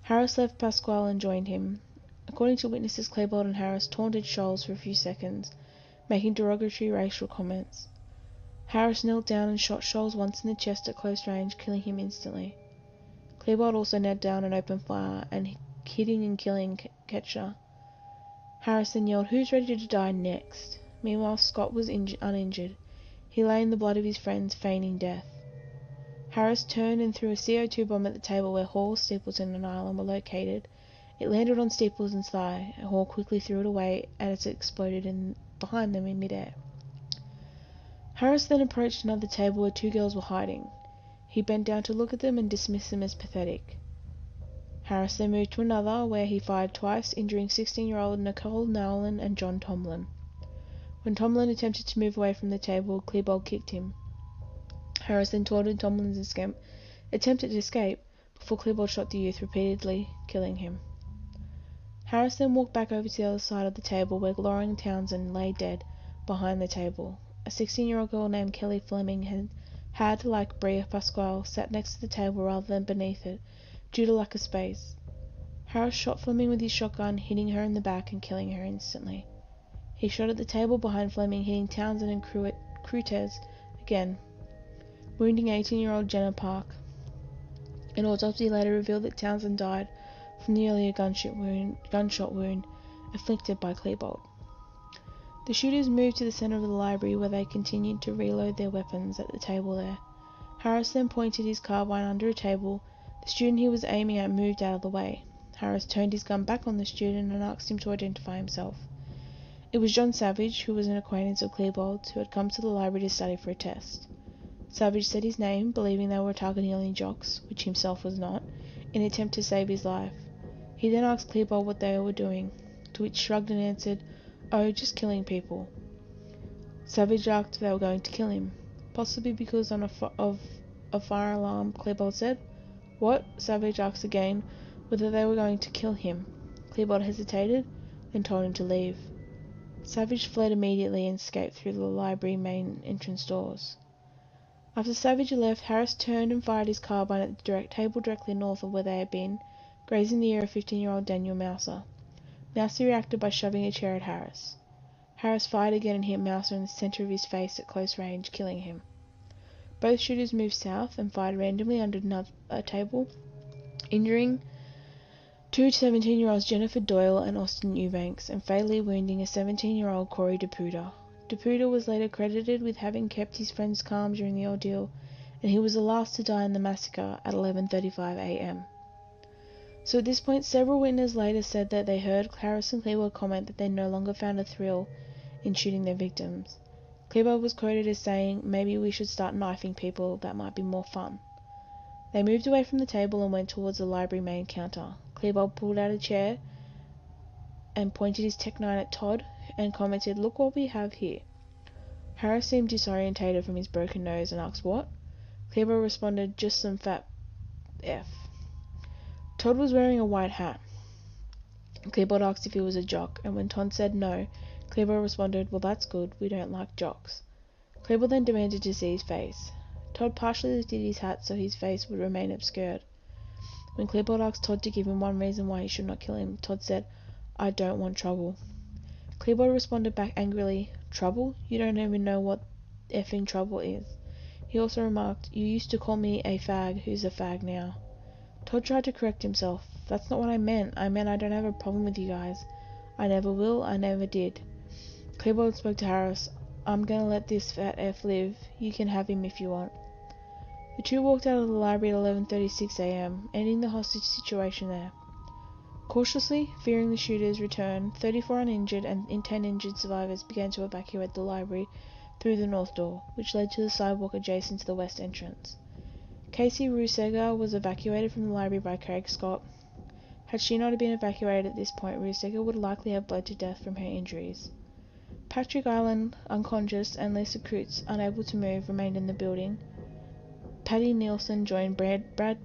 Harris left Pasquale and joined him. According to witnesses, Klebold and Harris taunted Scholes for a few seconds, making derogatory racial comments. Harris knelt down and shot Scholes once in the chest at close range, killing him instantly. Klebold also knelt down and opened fire, and hitting and killing Ketcher. Harris then yelled, "Who's ready to die next?" Meanwhile, Scott was uninjured. He lay in the blood of his friends, feigning death. Harris turned and threw a CO2 bomb at the table where Hall, Stapleton, and Ireland were located. It landed on Stapleton's thigh, and Hall quickly threw it away as it exploded behind them in midair. Harris then approached another table where 2 girls were hiding. He bent down to look at them and dismissed them as pathetic. Harris then moved to another, where he fired twice, injuring 16-year-old Nicole Nowlin and John Tomlin. When Tomlin attempted to move away from the table, Klebold kicked him. Harris then taunted Tomlin's attempt to escape, before Klebold shot the youth repeatedly, killing him. Harris then walked back over to the other side of the table, where Lauren Townsend lay dead behind the table. A 16-year-old girl named Kelly Fleming had, like Bria Pasquale, sat next to the table rather than beneath it, due to lack of space. Harris shot Fleming with his shotgun, hitting her in the back and killing her instantly. He shot at the table behind Fleming, hitting Townsend and Crutez again, wounding 18-year-old Jenna Park. An autopsy later revealed that Townsend died from the earlier gunshot wound inflicted by Klebold. The shooters moved to the center of the library where they continued to reload their weapons at the table there. Harris then pointed his carbine under a table. The student he was aiming at moved out of the way. Harris turned his gun back on the student and asked him to identify himself. It was John Savage, who was an acquaintance of Klebold's, who had come to the library to study for a test. Savage said his name, believing they were targeting only jocks, which himself was not, in an attempt to save his life. He then asked Klebold what they were doing, to which shrugged and answered, "Oh, just killing people." Savage asked if they were going to kill him, possibly because of a fire alarm, Klebold said. "What?" Savage asked again, whether they were going to kill him. Klebold hesitated, then told him to leave. Savage fled immediately and escaped through the library main entrance doors. After Savage left, Harris turned and fired his carbine at the table directly north of where they had been, grazing the ear of 15-year-old Daniel Mouser. Mouser reacted by shoving a chair at Harris. Harris fired again and hit Mouser in the center of his face at close range, killing him. Both shooters moved south and fired randomly under a table, injuring two 17-year-olds Jennifer Doyle and Austin Eubanks, and fatally wounding a 17-year-old Corey DePuter. DePuter was later credited with having kept his friends calm during the ordeal, and he was the last to die in the massacre at 11:35 a.m. So at this point, several witnesses later said that they heard Harris and Klebold comment that they no longer found a thrill in shooting their victims. Klebold was quoted as saying, "Maybe we should start knifing people, that might be more fun." They moved away from the table and went towards the library main counter. Klebold pulled out a chair and pointed his Tech 9 at Todd and commented, "Look what we have here." Harris seemed disorientated from his broken nose and asked, "What?" Klebold responded, "Just some fat F." Todd was wearing a white hat. Klebold asked if he was a jock, and when Todd said no, Klebold responded, "Well, that's good, we don't like jocks." Klebold then demanded to see his face. Todd partially lifted his hat so his face would remain obscured. When Klebold asked Todd to give him one reason why he should not kill him, Todd said, "I don't want trouble." Klebold responded back angrily, "Trouble? You don't even know what effing trouble is." He also remarked, "You used to call me a fag, who's a fag now?" Todd tried to correct himself. "That's not what I meant. I meant I don't have a problem with you guys. I never will, I never did." Klebold spoke to Harris, "I'm gonna let this fat F live. You can have him if you want." The two walked out of the library at 11:36 a.m., ending the hostage situation there. Cautiously, fearing the shooter's return, 34 uninjured and 10 injured survivors began to evacuate the library through the north door, which led to the sidewalk adjacent to the west entrance. Casey Ruseger was evacuated from the library by Craig Scott. Had she not been evacuated at this point, Ruseger would likely have bled to death from her injuries. Patrick Island, unconscious, and Lisa Kreutz, unable to move, remained in the building. Patty Nielsen joined Brian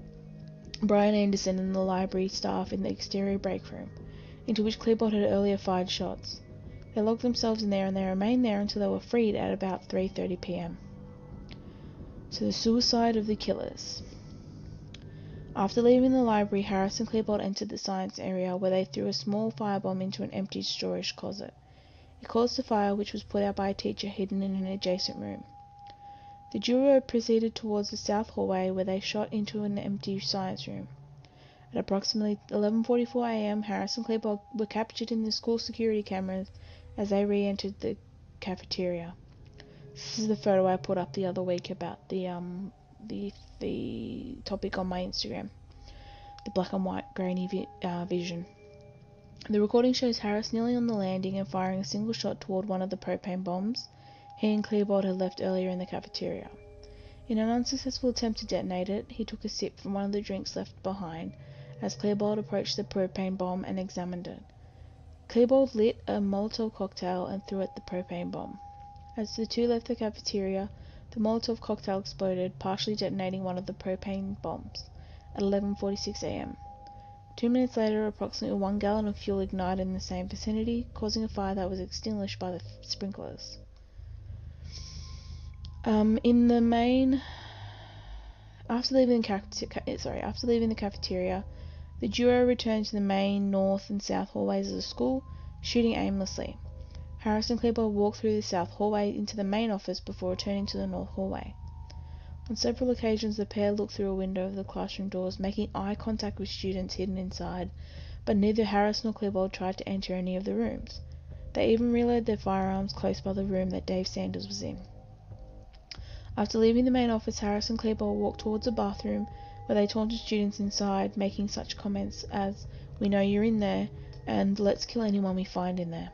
Anderson and the library staff in the exterior break room, into which Klebold had earlier fired shots. They locked themselves in there and they remained there until they were freed at about 3:30 p.m. So the suicide of the killers. After leaving the library, Harris and Klebold entered the science area where they threw a small firebomb into an empty storage closet. It caused a fire which was put out by a teacher hidden in an adjacent room. The duo proceeded towards the south hallway where they shot into an empty science room. At approximately 11:44 a.m., Harris and Klebold were captured in the school security cameras as they re-entered the cafeteria. This is the photo I put up the other week about the topic on my Instagram, the black and white grainy vision. The recording shows Harris kneeling on the landing and firing a single shot toward one of the propane bombs he and Klebold had left earlier in the cafeteria. In an unsuccessful attempt to detonate it, he took a sip from one of the drinks left behind as Klebold approached the propane bomb and examined it. Klebold lit a Molotov cocktail and threw at the propane bomb. As the two left the cafeteria, the Molotov cocktail exploded, partially detonating one of the propane bombs at 11:46 a.m. 2 minutes later, approximately 1 gallon of fuel ignited in the same vicinity, causing a fire that was extinguished by the sprinklers. After leaving the cafeteria, the duo returned to the main north and south hallways of the school, shooting aimlessly. Harris and Klebold walked through the south hallway into the main office before returning to the north hallway. On several occasions, the pair looked through a window of the classroom doors, making eye contact with students hidden inside, but neither Harris nor Klebold tried to enter any of the rooms. They even reloaded their firearms close by the room that Dave Sanders was in. After leaving the main office, Harris and Klebold walked towards a bathroom where they taunted students inside, making such comments as, "We know you're in there," and "Let's kill anyone we find in there."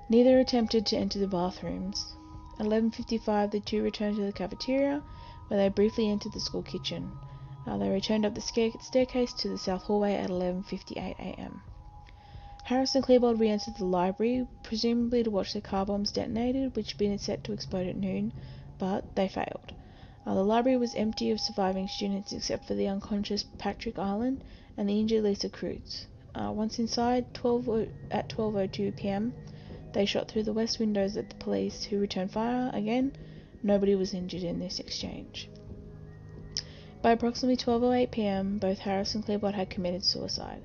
Neither attempted to enter the bathrooms. At 11:55, the two returned to the cafeteria, where they briefly entered the school kitchen. They returned up the staircase to the south hallway at 11:58 a.m. Harris and Klebold re-entered the library, presumably to watch the car bombs detonated, which had been set to explode at noon, but they failed. The library was empty of surviving students except for the unconscious Patrick Island and the injured Lisa Kreutz. Once inside, at 12:02 p.m., they shot through the west windows at the police, who returned fire. Again, nobody was injured in this exchange. By approximately 12:08 p.m., both Harris and Klebold had committed suicide.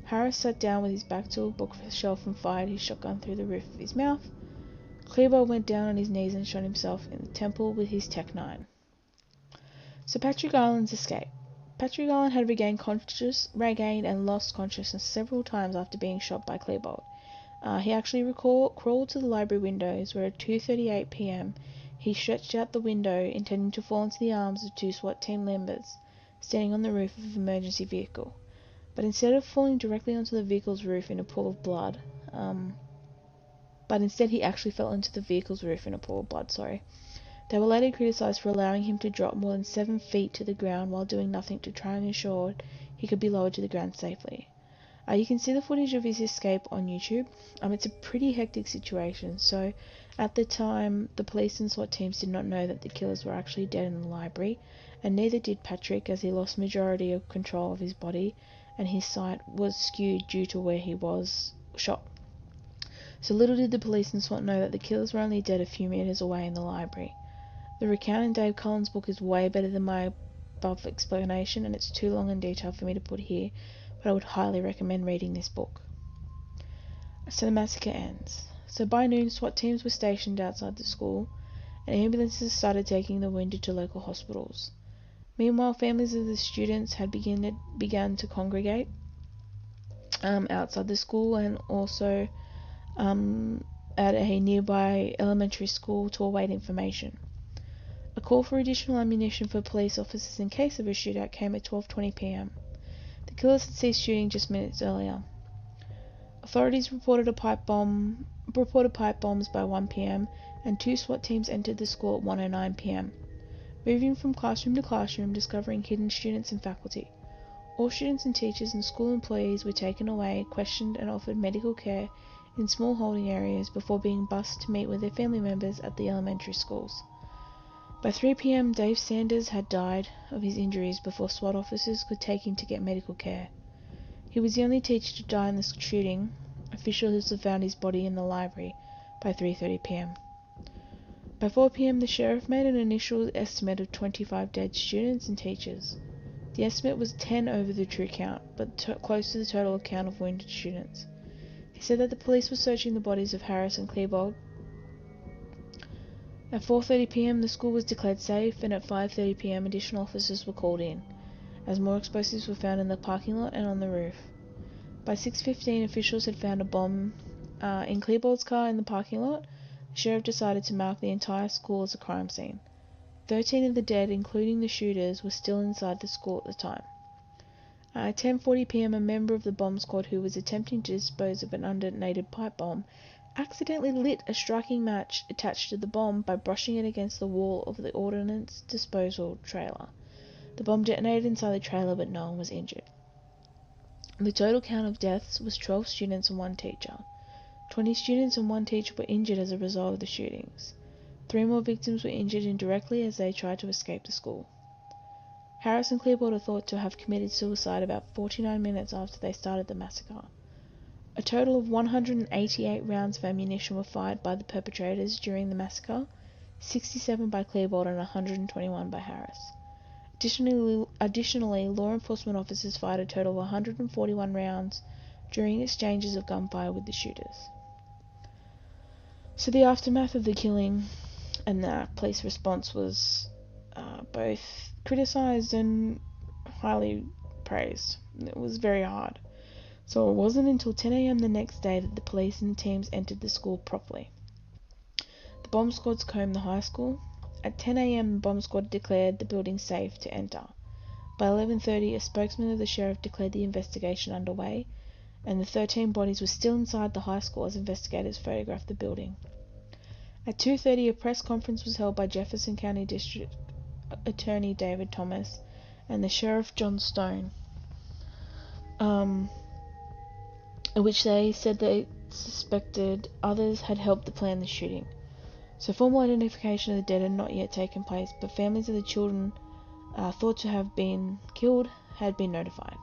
Harris sat down with his back to a bookshelf and fired his shotgun through the roof of his mouth. Klebold went down on his knees and shot himself in the temple with his Tech-9. So Patrick Island's escape. Patrick Island had regained and lost consciousness several times after being shot by Klebold. He actually crawled to the library windows, where at 2:38 p.m. he stretched out the window, intending to fall into the arms of two SWAT team members standing on the roof of an emergency vehicle. But instead of falling directly onto the vehicle's roof in a pool of blood, he actually fell into the vehicle's roof in a pool of blood, They were later criticised for allowing him to drop more than 7 feet to the ground while doing nothing to try and ensure he could be lowered to the ground safely. You can see the footage of his escape on YouTube. It's a pretty hectic situation, so at the time, the police and SWAT teams did not know that the killers were actually dead in the library, and neither did Patrick, as he lost majority of control of his body, and his sight was skewed due to where he was shot. So little did the police and SWAT know that the killers were only dead a few meters away in the library. The recount in Dave Cullen's book is way better than my above explanation, and it's too long and detailed for me to put here, but I would highly recommend reading this book. So the massacre ends. So by noon, SWAT teams were stationed outside the school, and ambulances started taking the wounded to local hospitals. Meanwhile, families of the students had began to congregate outside the school, and also at a nearby elementary school to await information. A call for additional ammunition for police officers in case of a shootout came at 12:20 p.m. The killers had ceased shooting just minutes earlier. Authorities reported pipe bombs by 1 p.m. and 2 SWAT teams entered the school at 1:09 p.m. Moving from classroom to classroom, discovering hidden students and faculty. All students and teachers and school employees were taken away, questioned and offered medical care in small holding areas before being bused to meet with their family members at the elementary schools. By 3 p.m, Dave Sanders had died of his injuries before SWAT officers could take him to get medical care. He was the only teacher to die in the shooting. Officials had found his body in the library by 3:30 p.m. By 4 p.m, the sheriff made an initial estimate of 25 dead students and teachers. The estimate was 10 over the true count, but close to the total count of wounded students. He said that the police were searching the bodies of Harris and Klebold. At 4:30 p.m, the school was declared safe, and at 5:30 p.m, additional officers were called in, as more explosives were found in the parking lot and on the roof. By 6:15, officials had found a bomb in Klebold's car in the parking lot. The sheriff decided to mark the entire school as a crime scene. 13 of the dead, including the shooters, were still inside the school at the time. At 10:40 p.m, a member of the bomb squad who was attempting to dispose of an undetonated pipe bomb accidentally lit a striking match attached to the bomb by brushing it against the wall of the ordnance disposal trailer. The bomb detonated inside the trailer, but no one was injured. The total count of deaths was 12 students and 1 teacher. 20 students and 1 teacher were injured as a result of the shootings. 3 more victims were injured indirectly as they tried to escape the school. Harris and Klebold are thought to have committed suicide about 49 minutes after they started the massacre. A total of 188 rounds of ammunition were fired by the perpetrators during the massacre, 67 by Klebold and 121 by Harris. Additionally, law enforcement officers fired a total of 141 rounds during exchanges of gunfire with the shooters. So the aftermath of the killing and the police response was both criticised and highly praised. It was very hard. So it wasn't until 10 a.m. the next day that the police and the teams entered the school properly. The bomb squads combed the high school. At 10 a.m. the bomb squad declared the building safe to enter. By 11:30 a spokesman of the sheriff declared the investigation underway, and the 13 bodies were still inside the high school as investigators photographed the building. At 2:30 a press conference was held by Jefferson County District Attorney David Thomas and the Sheriff John Stone, in which they said they suspected others had helped to plan the shooting. So formal identification of the dead had not yet taken place, but families of the children thought to have been killed had been notified.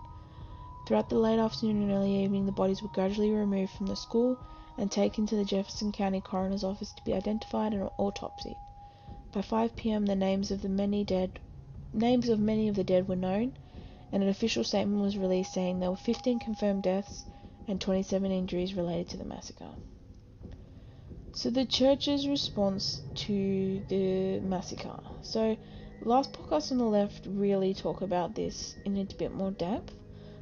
Throughout the late afternoon and early evening, the bodies were gradually removed from the school and taken to the Jefferson County Coroner's Office to be identified and autopsied. By 5 p.m. the names of many of the dead were known, and an official statement was released saying there were 15 confirmed deaths and 27 injuries related to the massacre. So the church's response to the massacre. So last podcast on the left really talk about this in a bit more depth.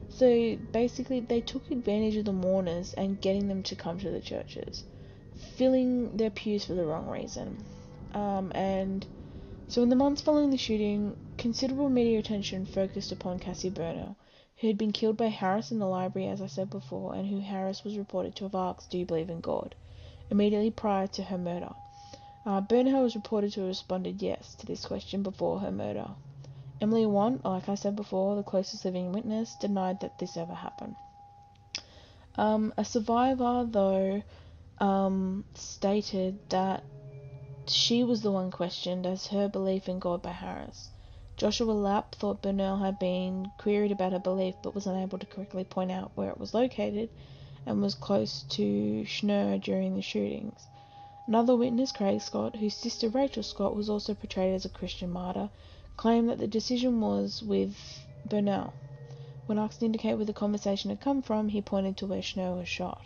So basically they took advantage of the mourners and getting them to come to the churches, filling their pews for the wrong reason. And so in the months following the shooting, considerable media attention focused upon Cassie Burnell, who had been killed by Harris in the library, as I said before, and who Harris was reported to have asked, "Do you believe in God?" immediately prior to her murder. Burnell was reported to have responded yes to this question before her murder. Emily Want, like I said before, the closest living witness, denied that this ever happened. A survivor, though, stated that she was the one questioned as her belief in God by Harris. Joshua Lapp thought Burnell had been queried about her belief but was unable to correctly point out where it was located and was close to Schnur during the shootings. Another witness, Craig Scott, whose sister Rachel Scott was also portrayed as a Christian martyr, claimed that the decision was with Burnell. When asked to indicate where the conversation had come from, he pointed to where Schnur was shot.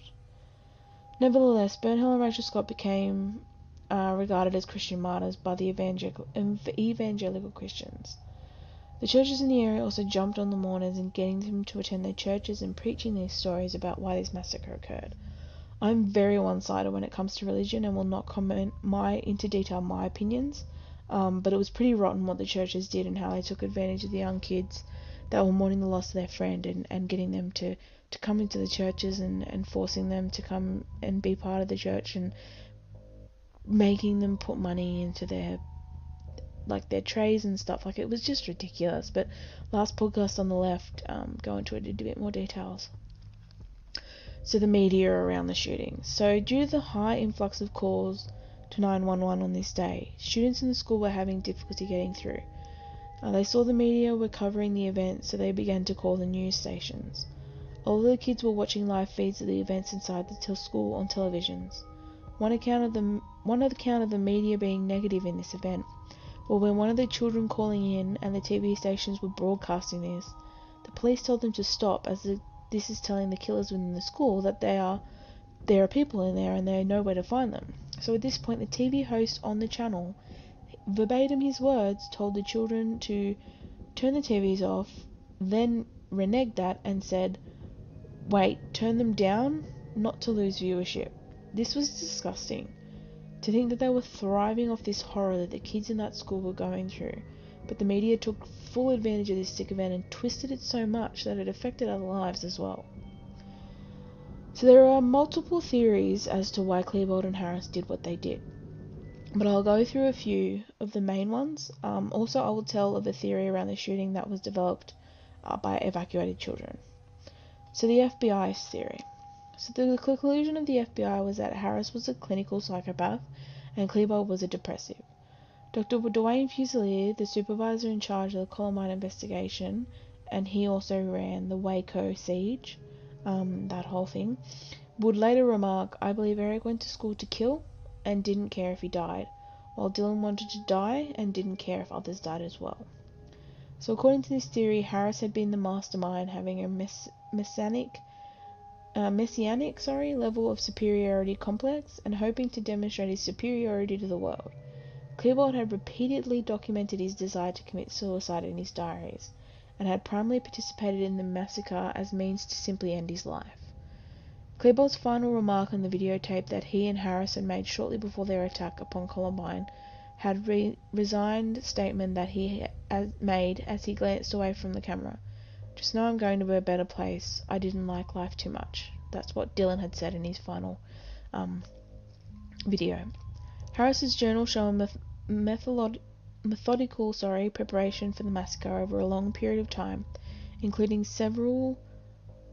Nevertheless, Burnell and Rachel Scott became regarded as Christian martyrs by the evangelical Christians. The churches in the area also jumped on the mourners in getting them to attend their churches and preaching these stories about why this massacre occurred. I'm very one-sided when it comes to religion and will not comment into detail my opinions, but it was pretty rotten what the churches did and how they took advantage of the young kids that were mourning the loss of their friend and getting them to come into the churches and forcing them to come and be part of the church and making them put money into their trays and stuff. It was just ridiculous. But last podcast on the left, go into it in a bit more details. So the media around the shooting. So due to the high influx of calls to 911 on this day, students in the school were having difficulty getting through. They saw the media were covering the event, so they began to call the news stations. All the kids were watching live feeds of the events inside the school on televisions. One account of the media being negative in this event, or when one of the children calling in and the TV stations were broadcasting this, the police told them to stop, as this is telling the killers within the school that there are people in there and they know where to find them. So at this point, the TV host on the channel, verbatim his words, told the children to turn the TVs off, then reneged that and said, "Wait, turn them down, not to lose viewership." This was disgusting. To think that they were thriving off this horror that the kids in that school were going through, but the media took full advantage of this sick event and twisted it so much that it affected other lives as well. So there are multiple theories as to why Klebold and Harris did what they did, but I'll go through a few of the main ones. Also, I will tell of a theory around the shooting that was developed by evacuated children. So the FBI's theory. So the conclusion of the FBI was that Harris was a clinical psychopath and Klebold was a depressive. Dr. Dwayne Fusilier, the supervisor in charge of the Columbine investigation, and he also ran the Waco siege, that whole thing, would later remark, "I believe Eric went to school to kill and didn't care if he died, while Dylan wanted to die and didn't care if others died as well." So according to this theory, Harris had been the mastermind, having a messianic level of superiority complex and hoping to demonstrate his superiority to the world. Klebold had repeatedly documented his desire to commit suicide in his diaries, and had primarily participated in the massacre as means to simply end his life. Klebold's final remark on the videotape that he and Harris had made shortly before their attack upon Columbine had resigned statement that he made as he glanced away from the camera. "Just know I'm going to a better place. I didn't like life too much." That's what Dylan had said in his final video. Harris's journal show a methodical preparation for the massacre over a long period of time, including several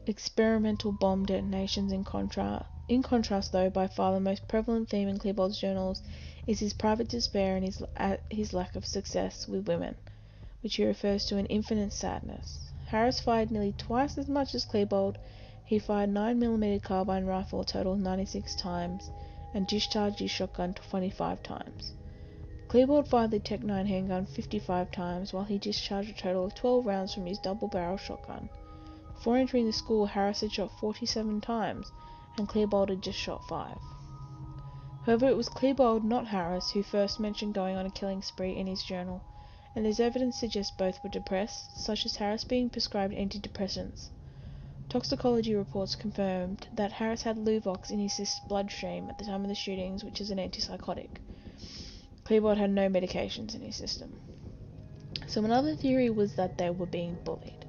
experimental bomb detonations. In contrast, though, by far the most prevalent theme in Klebold's journals is his private despair and his lack of success with women, which he refers to in infinite sadness. Harris fired nearly twice as much as Klebold. He fired 9mm carbine rifle a total of 96 times, and discharged his shotgun 25 times. Klebold fired the Tech 9 handgun 55 times, while he discharged a total of 12 rounds from his double-barrel shotgun. Before entering the school, Harris had shot 47 times, and Klebold had just shot 5. However, it was Klebold, not Harris, who first mentioned going on a killing spree in his journal, and there's evidence suggests both were depressed, such as Harris being prescribed antidepressants. Toxicology reports confirmed that Harris had Luvox in his bloodstream at the time of the shootings, which is an antipsychotic. Klebold had no medications in his system. So another theory was that they were being bullied.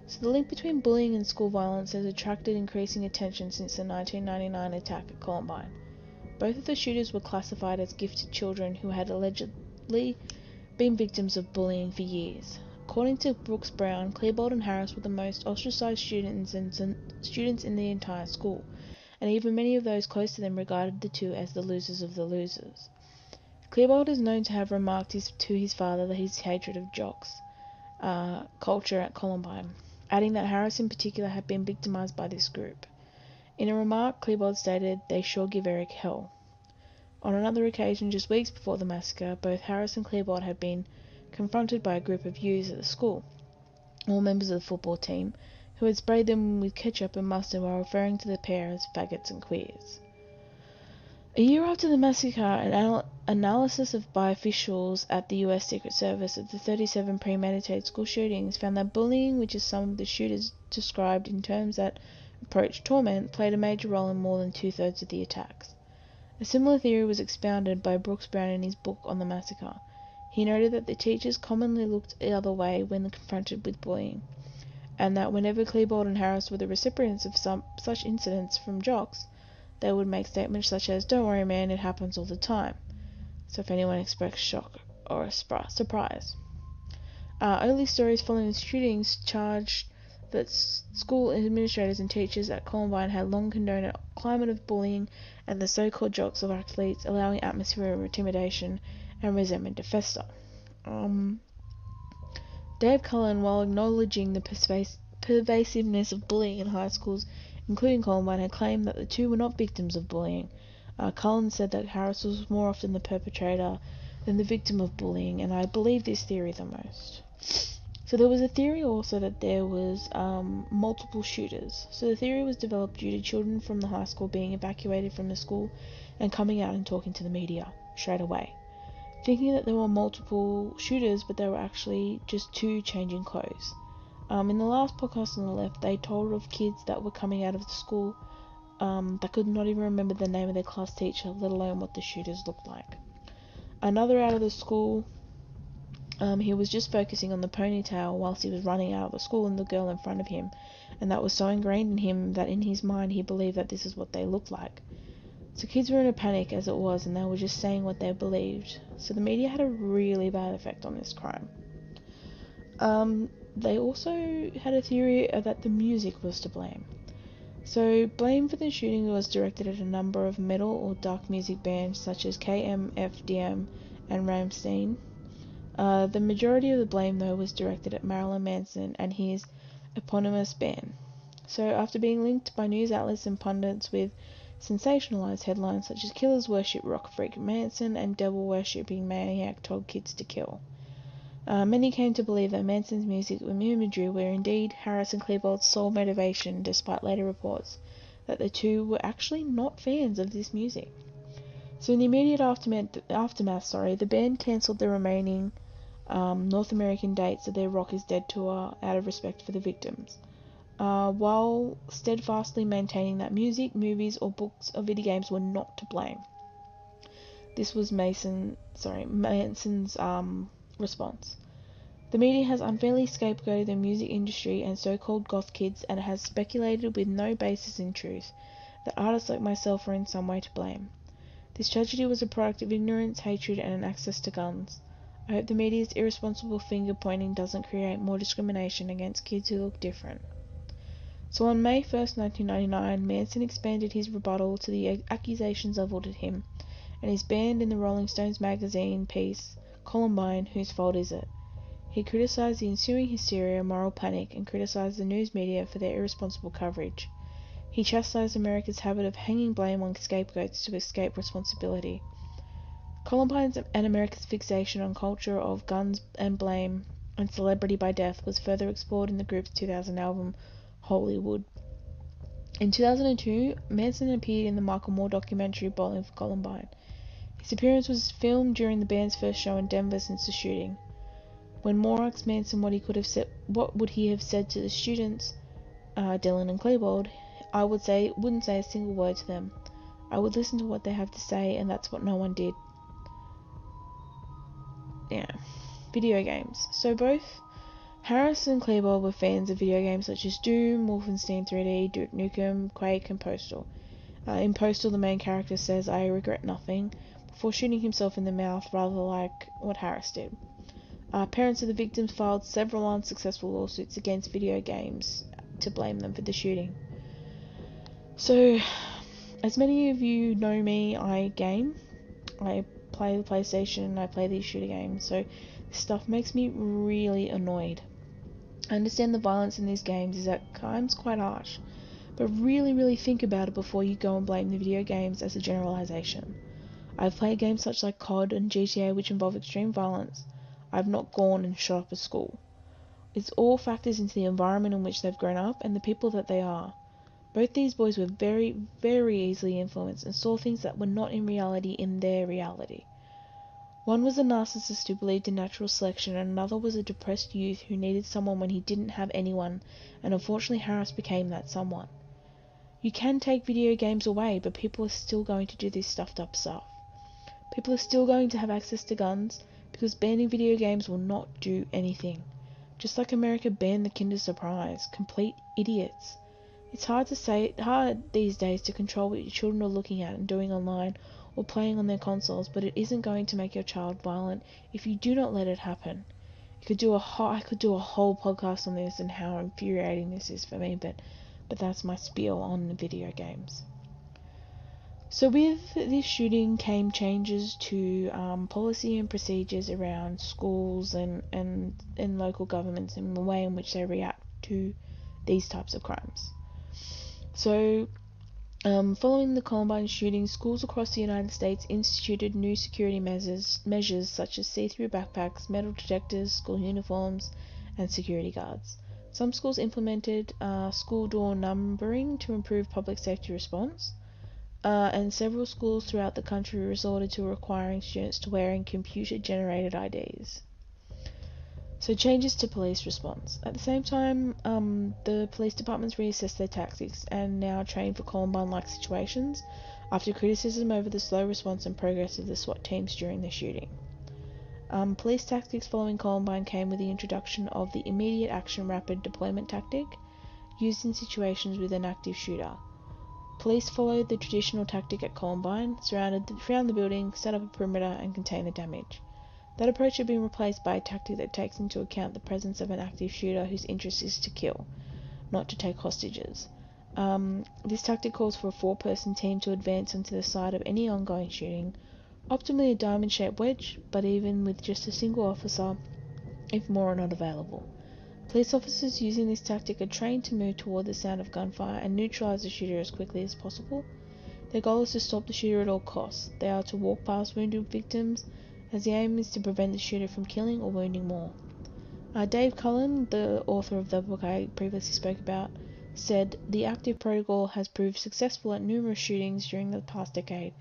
So the link between bullying and school violence has attracted increasing attention since the 1999 attack at Columbine. Both of the shooters were classified as gifted children who had allegedly been victims of bullying for years. According to Brooks Brown, Klebold and Harris were the most ostracized students in the entire school, and even many of those close to them regarded the two as the losers of the losers. Klebold is known to have remarked to his father that his hatred of jocks culture at Columbine, adding that Harris in particular had been victimized by this group. In a remark, Klebold stated, "They sure give Eric hell." On another occasion, just weeks before the massacre, both Harris and Klebold had been confronted by a group of youths at the school, all members of the football team, who had sprayed them with ketchup and mustard while referring to the pair as faggots and queers. A year after the massacre, an analysis by officials at the U.S. Secret Service of the 37 premeditated school shootings found that bullying, which is some of the shooters described in terms that approach torment, played a major role in more than 2/3 of the attacks. A similar theory was expounded by Brooks Brown in his book on the massacre. He noted that the teachers commonly looked the other way when confronted with bullying, and that whenever Klebold and Harris were the recipients of such incidents from jocks, they would make statements such as, "Don't worry, man, it happens all the time." So if anyone expects shock or a surprise. Early stories following the shootings charged that school administrators and teachers at Columbine had long condoned a climate of bullying and the so-called jocks of athletes, allowing atmosphere of intimidation and resentment to fester. Dave Cullen, while acknowledging the pervasiveness of bullying in high schools, including Columbine, had claimed that the two were not victims of bullying. Cullen said that Harris was more often the perpetrator than the victim of bullying, and I believe this theory the most. So there was a theory also that there was multiple shooters. So the theory was developed due to children from the high school being evacuated from the school and coming out and talking to the media straight away, thinking that there were multiple shooters, but there were actually just two changing clothes. In the last podcast on the left, they told of kids that were coming out of the school that could not even remember the name of their class teacher, let alone what the shooters looked like. Another out of the school, he was just focusing on the ponytail whilst he was running out of the school and the girl in front of him, and that was so ingrained in him that in his mind he believed that this is what they looked like. So kids were in a panic as it was, and they were just saying what they believed. So the media had a really bad effect on this crime. They also had a theory that the music was to blame. So blame for the shooting was directed at a number of metal or dark music bands such as KMFDM and Rammstein. The majority of the blame, though, was directed at Marilyn Manson and his eponymous band. So after being linked by news outlets and pundits with sensationalized headlines such as "Killers worship rock freak Manson" and "Devil worshipping maniac told kids to kill," many came to believe that Manson's music and imagery were indeed Harris and Klebold's sole motivation, despite later reports that the two were actually not fans of this music. So in the immediate aftermath, the band cancelled the remaining North American dates of their Rock is Dead tour out of respect for the victims, while steadfastly maintaining that music, movies, or books or video games were not to blame. This was Manson's response. The media has unfairly scapegoated the music industry and so-called goth kids, and has speculated with no basis in truth that artists like myself are in some way to blame. This tragedy was a product of ignorance, hatred, and an access to guns. I hope the media's irresponsible finger-pointing doesn't create more discrimination against kids who look different. So on May 1st, 1999, Manson expanded his rebuttal to the accusations leveled at him, and his band in the Rolling Stones magazine piece, Columbine, Whose Fault Is It? He criticised the ensuing hysteria, moral panic, and criticised the news media for their irresponsible coverage. He chastised America's habit of hanging blame on scapegoats to escape responsibility. Columbine's and America's fixation on culture of guns and blame and celebrity by death was further explored in the group's 2000 album, Hollywood. In 2002, Manson appeared in the Michael Moore documentary Bowling for Columbine. His appearance was filmed during the band's first show in Denver since the shooting. When Moore asked Manson what would he have said to the students, Dylan and Klebold, I wouldn't say a single word to them. I would listen to what they have to say, and that's what no one did. Yeah. Video games. So both Harris and Klebold were fans of video games such as Doom, Wolfenstein 3D, Duke Nukem, Quake, and Postal. In Postal, the main character says, I regret nothing, before shooting himself in the mouth, rather like what Harris did. Parents of the victims filed several unsuccessful lawsuits against video games to blame them for the shooting. So, as many of you know me, I game. I play the PlayStation, I play these shooter games, so this stuff makes me really annoyed. I understand the violence in these games is at times quite harsh, but really think about it before you go and blame the video games as a generalization. I've played games such like COD and GTA which involve extreme violence. I've not gone and shot up a school. It's all factors into the environment in which they've grown up and the people that they are. Both these boys were very easily influenced and saw things that were not in reality in their reality. One was a narcissist who believed in natural selection, and another was a depressed youth who needed someone when he didn't have anyone, and unfortunately Harris became that someone. You can take video games away, but people are still going to do this stuffed up stuff. People are still going to have access to guns, because banning video games will not do anything. Just like America banned the Kinder Surprise. Complete idiots. It's hard these days to control what your children are looking at and doing online or playing on their consoles, but it isn't going to make your child violent if you do not let it happen. I could do a whole podcast on this and how infuriating this is for me, but that's my spiel on the video games. So with this shooting came changes to policy and procedures around schools and local governments and the way in which they react to these types of crimes. So, following the Columbine shooting, schools across the United States instituted new security measures such as see-through backpacks, metal detectors, school uniforms, and security guards. Some schools implemented school door numbering to improve public safety response, and several schools throughout the country resorted to requiring students to wearing computer-generated IDs. So changes to police response. At the same time, the police departments reassessed their tactics and now train for Columbine-like situations after criticism over the slow response and progress of the SWAT teams during the shooting. Police tactics following Columbine came with the introduction of the immediate action rapid deployment tactic, used in situations with an active shooter. Police followed the traditional tactic at Columbine, surround the building, set up a perimeter, and contain the damage. That approach had been replaced by a tactic that takes into account the presence of an active shooter whose interest is to kill, not to take hostages. This tactic calls for a 4-person team to advance onto the side of any ongoing shooting, optimally a diamond-shaped wedge, but even with just a single officer, if more are not available. Police officers using this tactic are trained to move toward the sound of gunfire and neutralize the shooter as quickly as possible. Their goal is to stop the shooter at all costs. They are to walk past wounded victims, as the aim is to prevent the shooter from killing or wounding more. Dave Cullen, the author of the book I previously spoke about, said, "The active protocol has proved successful at numerous shootings during the past decade,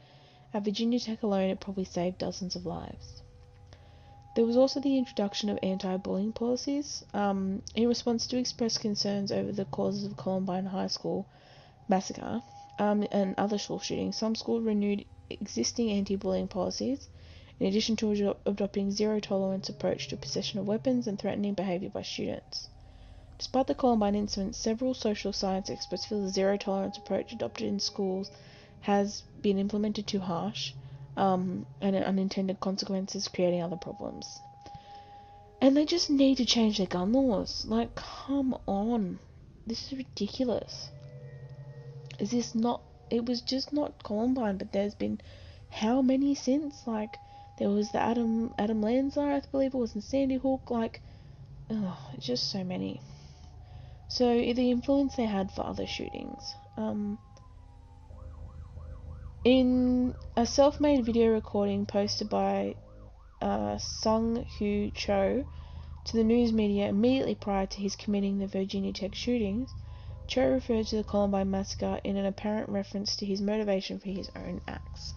At Virginia Tech alone, it probably saved dozens of lives. There was also the introduction of anti-bullying policies. In response to expressed concerns over the causes of Columbine High School massacre and other school shootings, some schools renewed existing anti-bullying policies, in addition to adopting zero-tolerance approach to possession of weapons and threatening behaviour by students. Despite the Columbine incident, several social science experts feel the zero-tolerance approach adopted in schools has been implemented too harsh, and unintended consequences creating other problems. And they just need to change their gun laws. Like, come on. This is ridiculous. Is this not... It was just not Columbine, but there's been how many since? Like, there was the Adam Lanza, I believe it was, in Sandy Hook. Like, it's just so many. So, the influence they had for other shootings. In a self-made video recording posted by Sung Hu Cho to the news media immediately prior to his committing the Virginia Tech shootings, Cho referred to the Columbine Massacre in an apparent reference to his motivation for his own acts.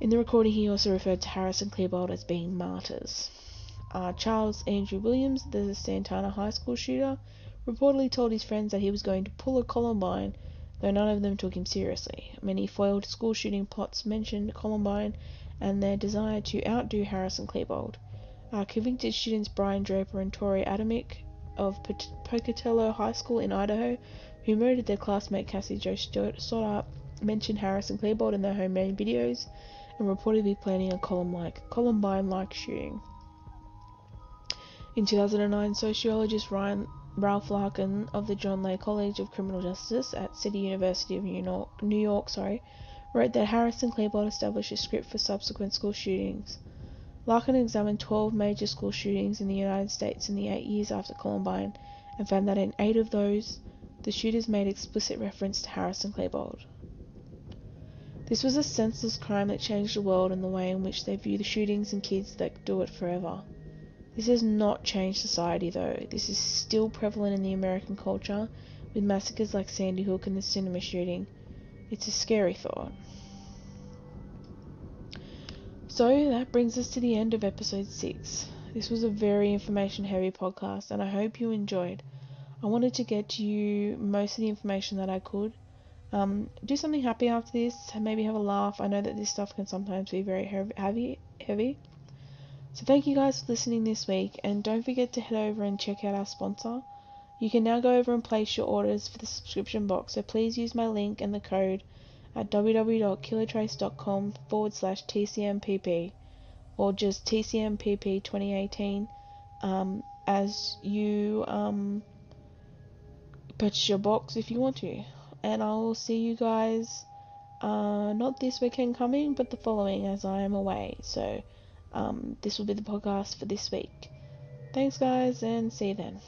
In the recording, he also referred to Harris and Klebold as being martyrs. Charles Andrew Williams, the Santana High School shooter, reportedly told his friends that he was going to pull a Columbine, though none of them took him seriously. Many foiled school shooting plots mentioned Columbine and their desire to outdo Harris and Klebold. Convicted students Brian Draper and Tori Adamick of Pocatello High School in Idaho, who murdered their classmate Cassie Jo Stoddart, mentioned Harris and Klebold in their homemade videos and reportedly planning a Columbine-like shooting. In 2009, sociologist Ralph Larkin of the John Lay College of Criminal Justice at City University of New York, wrote that Harris and Klebold established a script for subsequent school shootings. Larkin examined 12 major school shootings in the United States in the 8 years after Columbine and found that in 8 of those, the shooters made explicit reference to Harris and Klebold. This was a senseless crime that changed the world and the way in which they view the shootings and kids that do it forever. This has not changed society though. This is still prevalent in the American culture, with massacres like Sandy Hook and the cinema shooting. It's a scary thought. So that brings us to the end of episode 6. This was a very information heavy podcast and I hope you enjoyed. I wanted to get to you most of the information that I could. Do something happy after this, maybe have a laugh. I know that this stuff can sometimes be very heavy. So thank you guys for listening this week, and don't forget to head over and check out our sponsor. You can now go over and place your orders for the subscription box, so please use my link and the code at www.kilotrace.com/TCMPP or just TCMPP 2018 as you purchase your box if you want to. And I'll see you guys not this weekend coming, but the following, as I am away. So this will be the podcast for this week. Thanks guys, and see you then.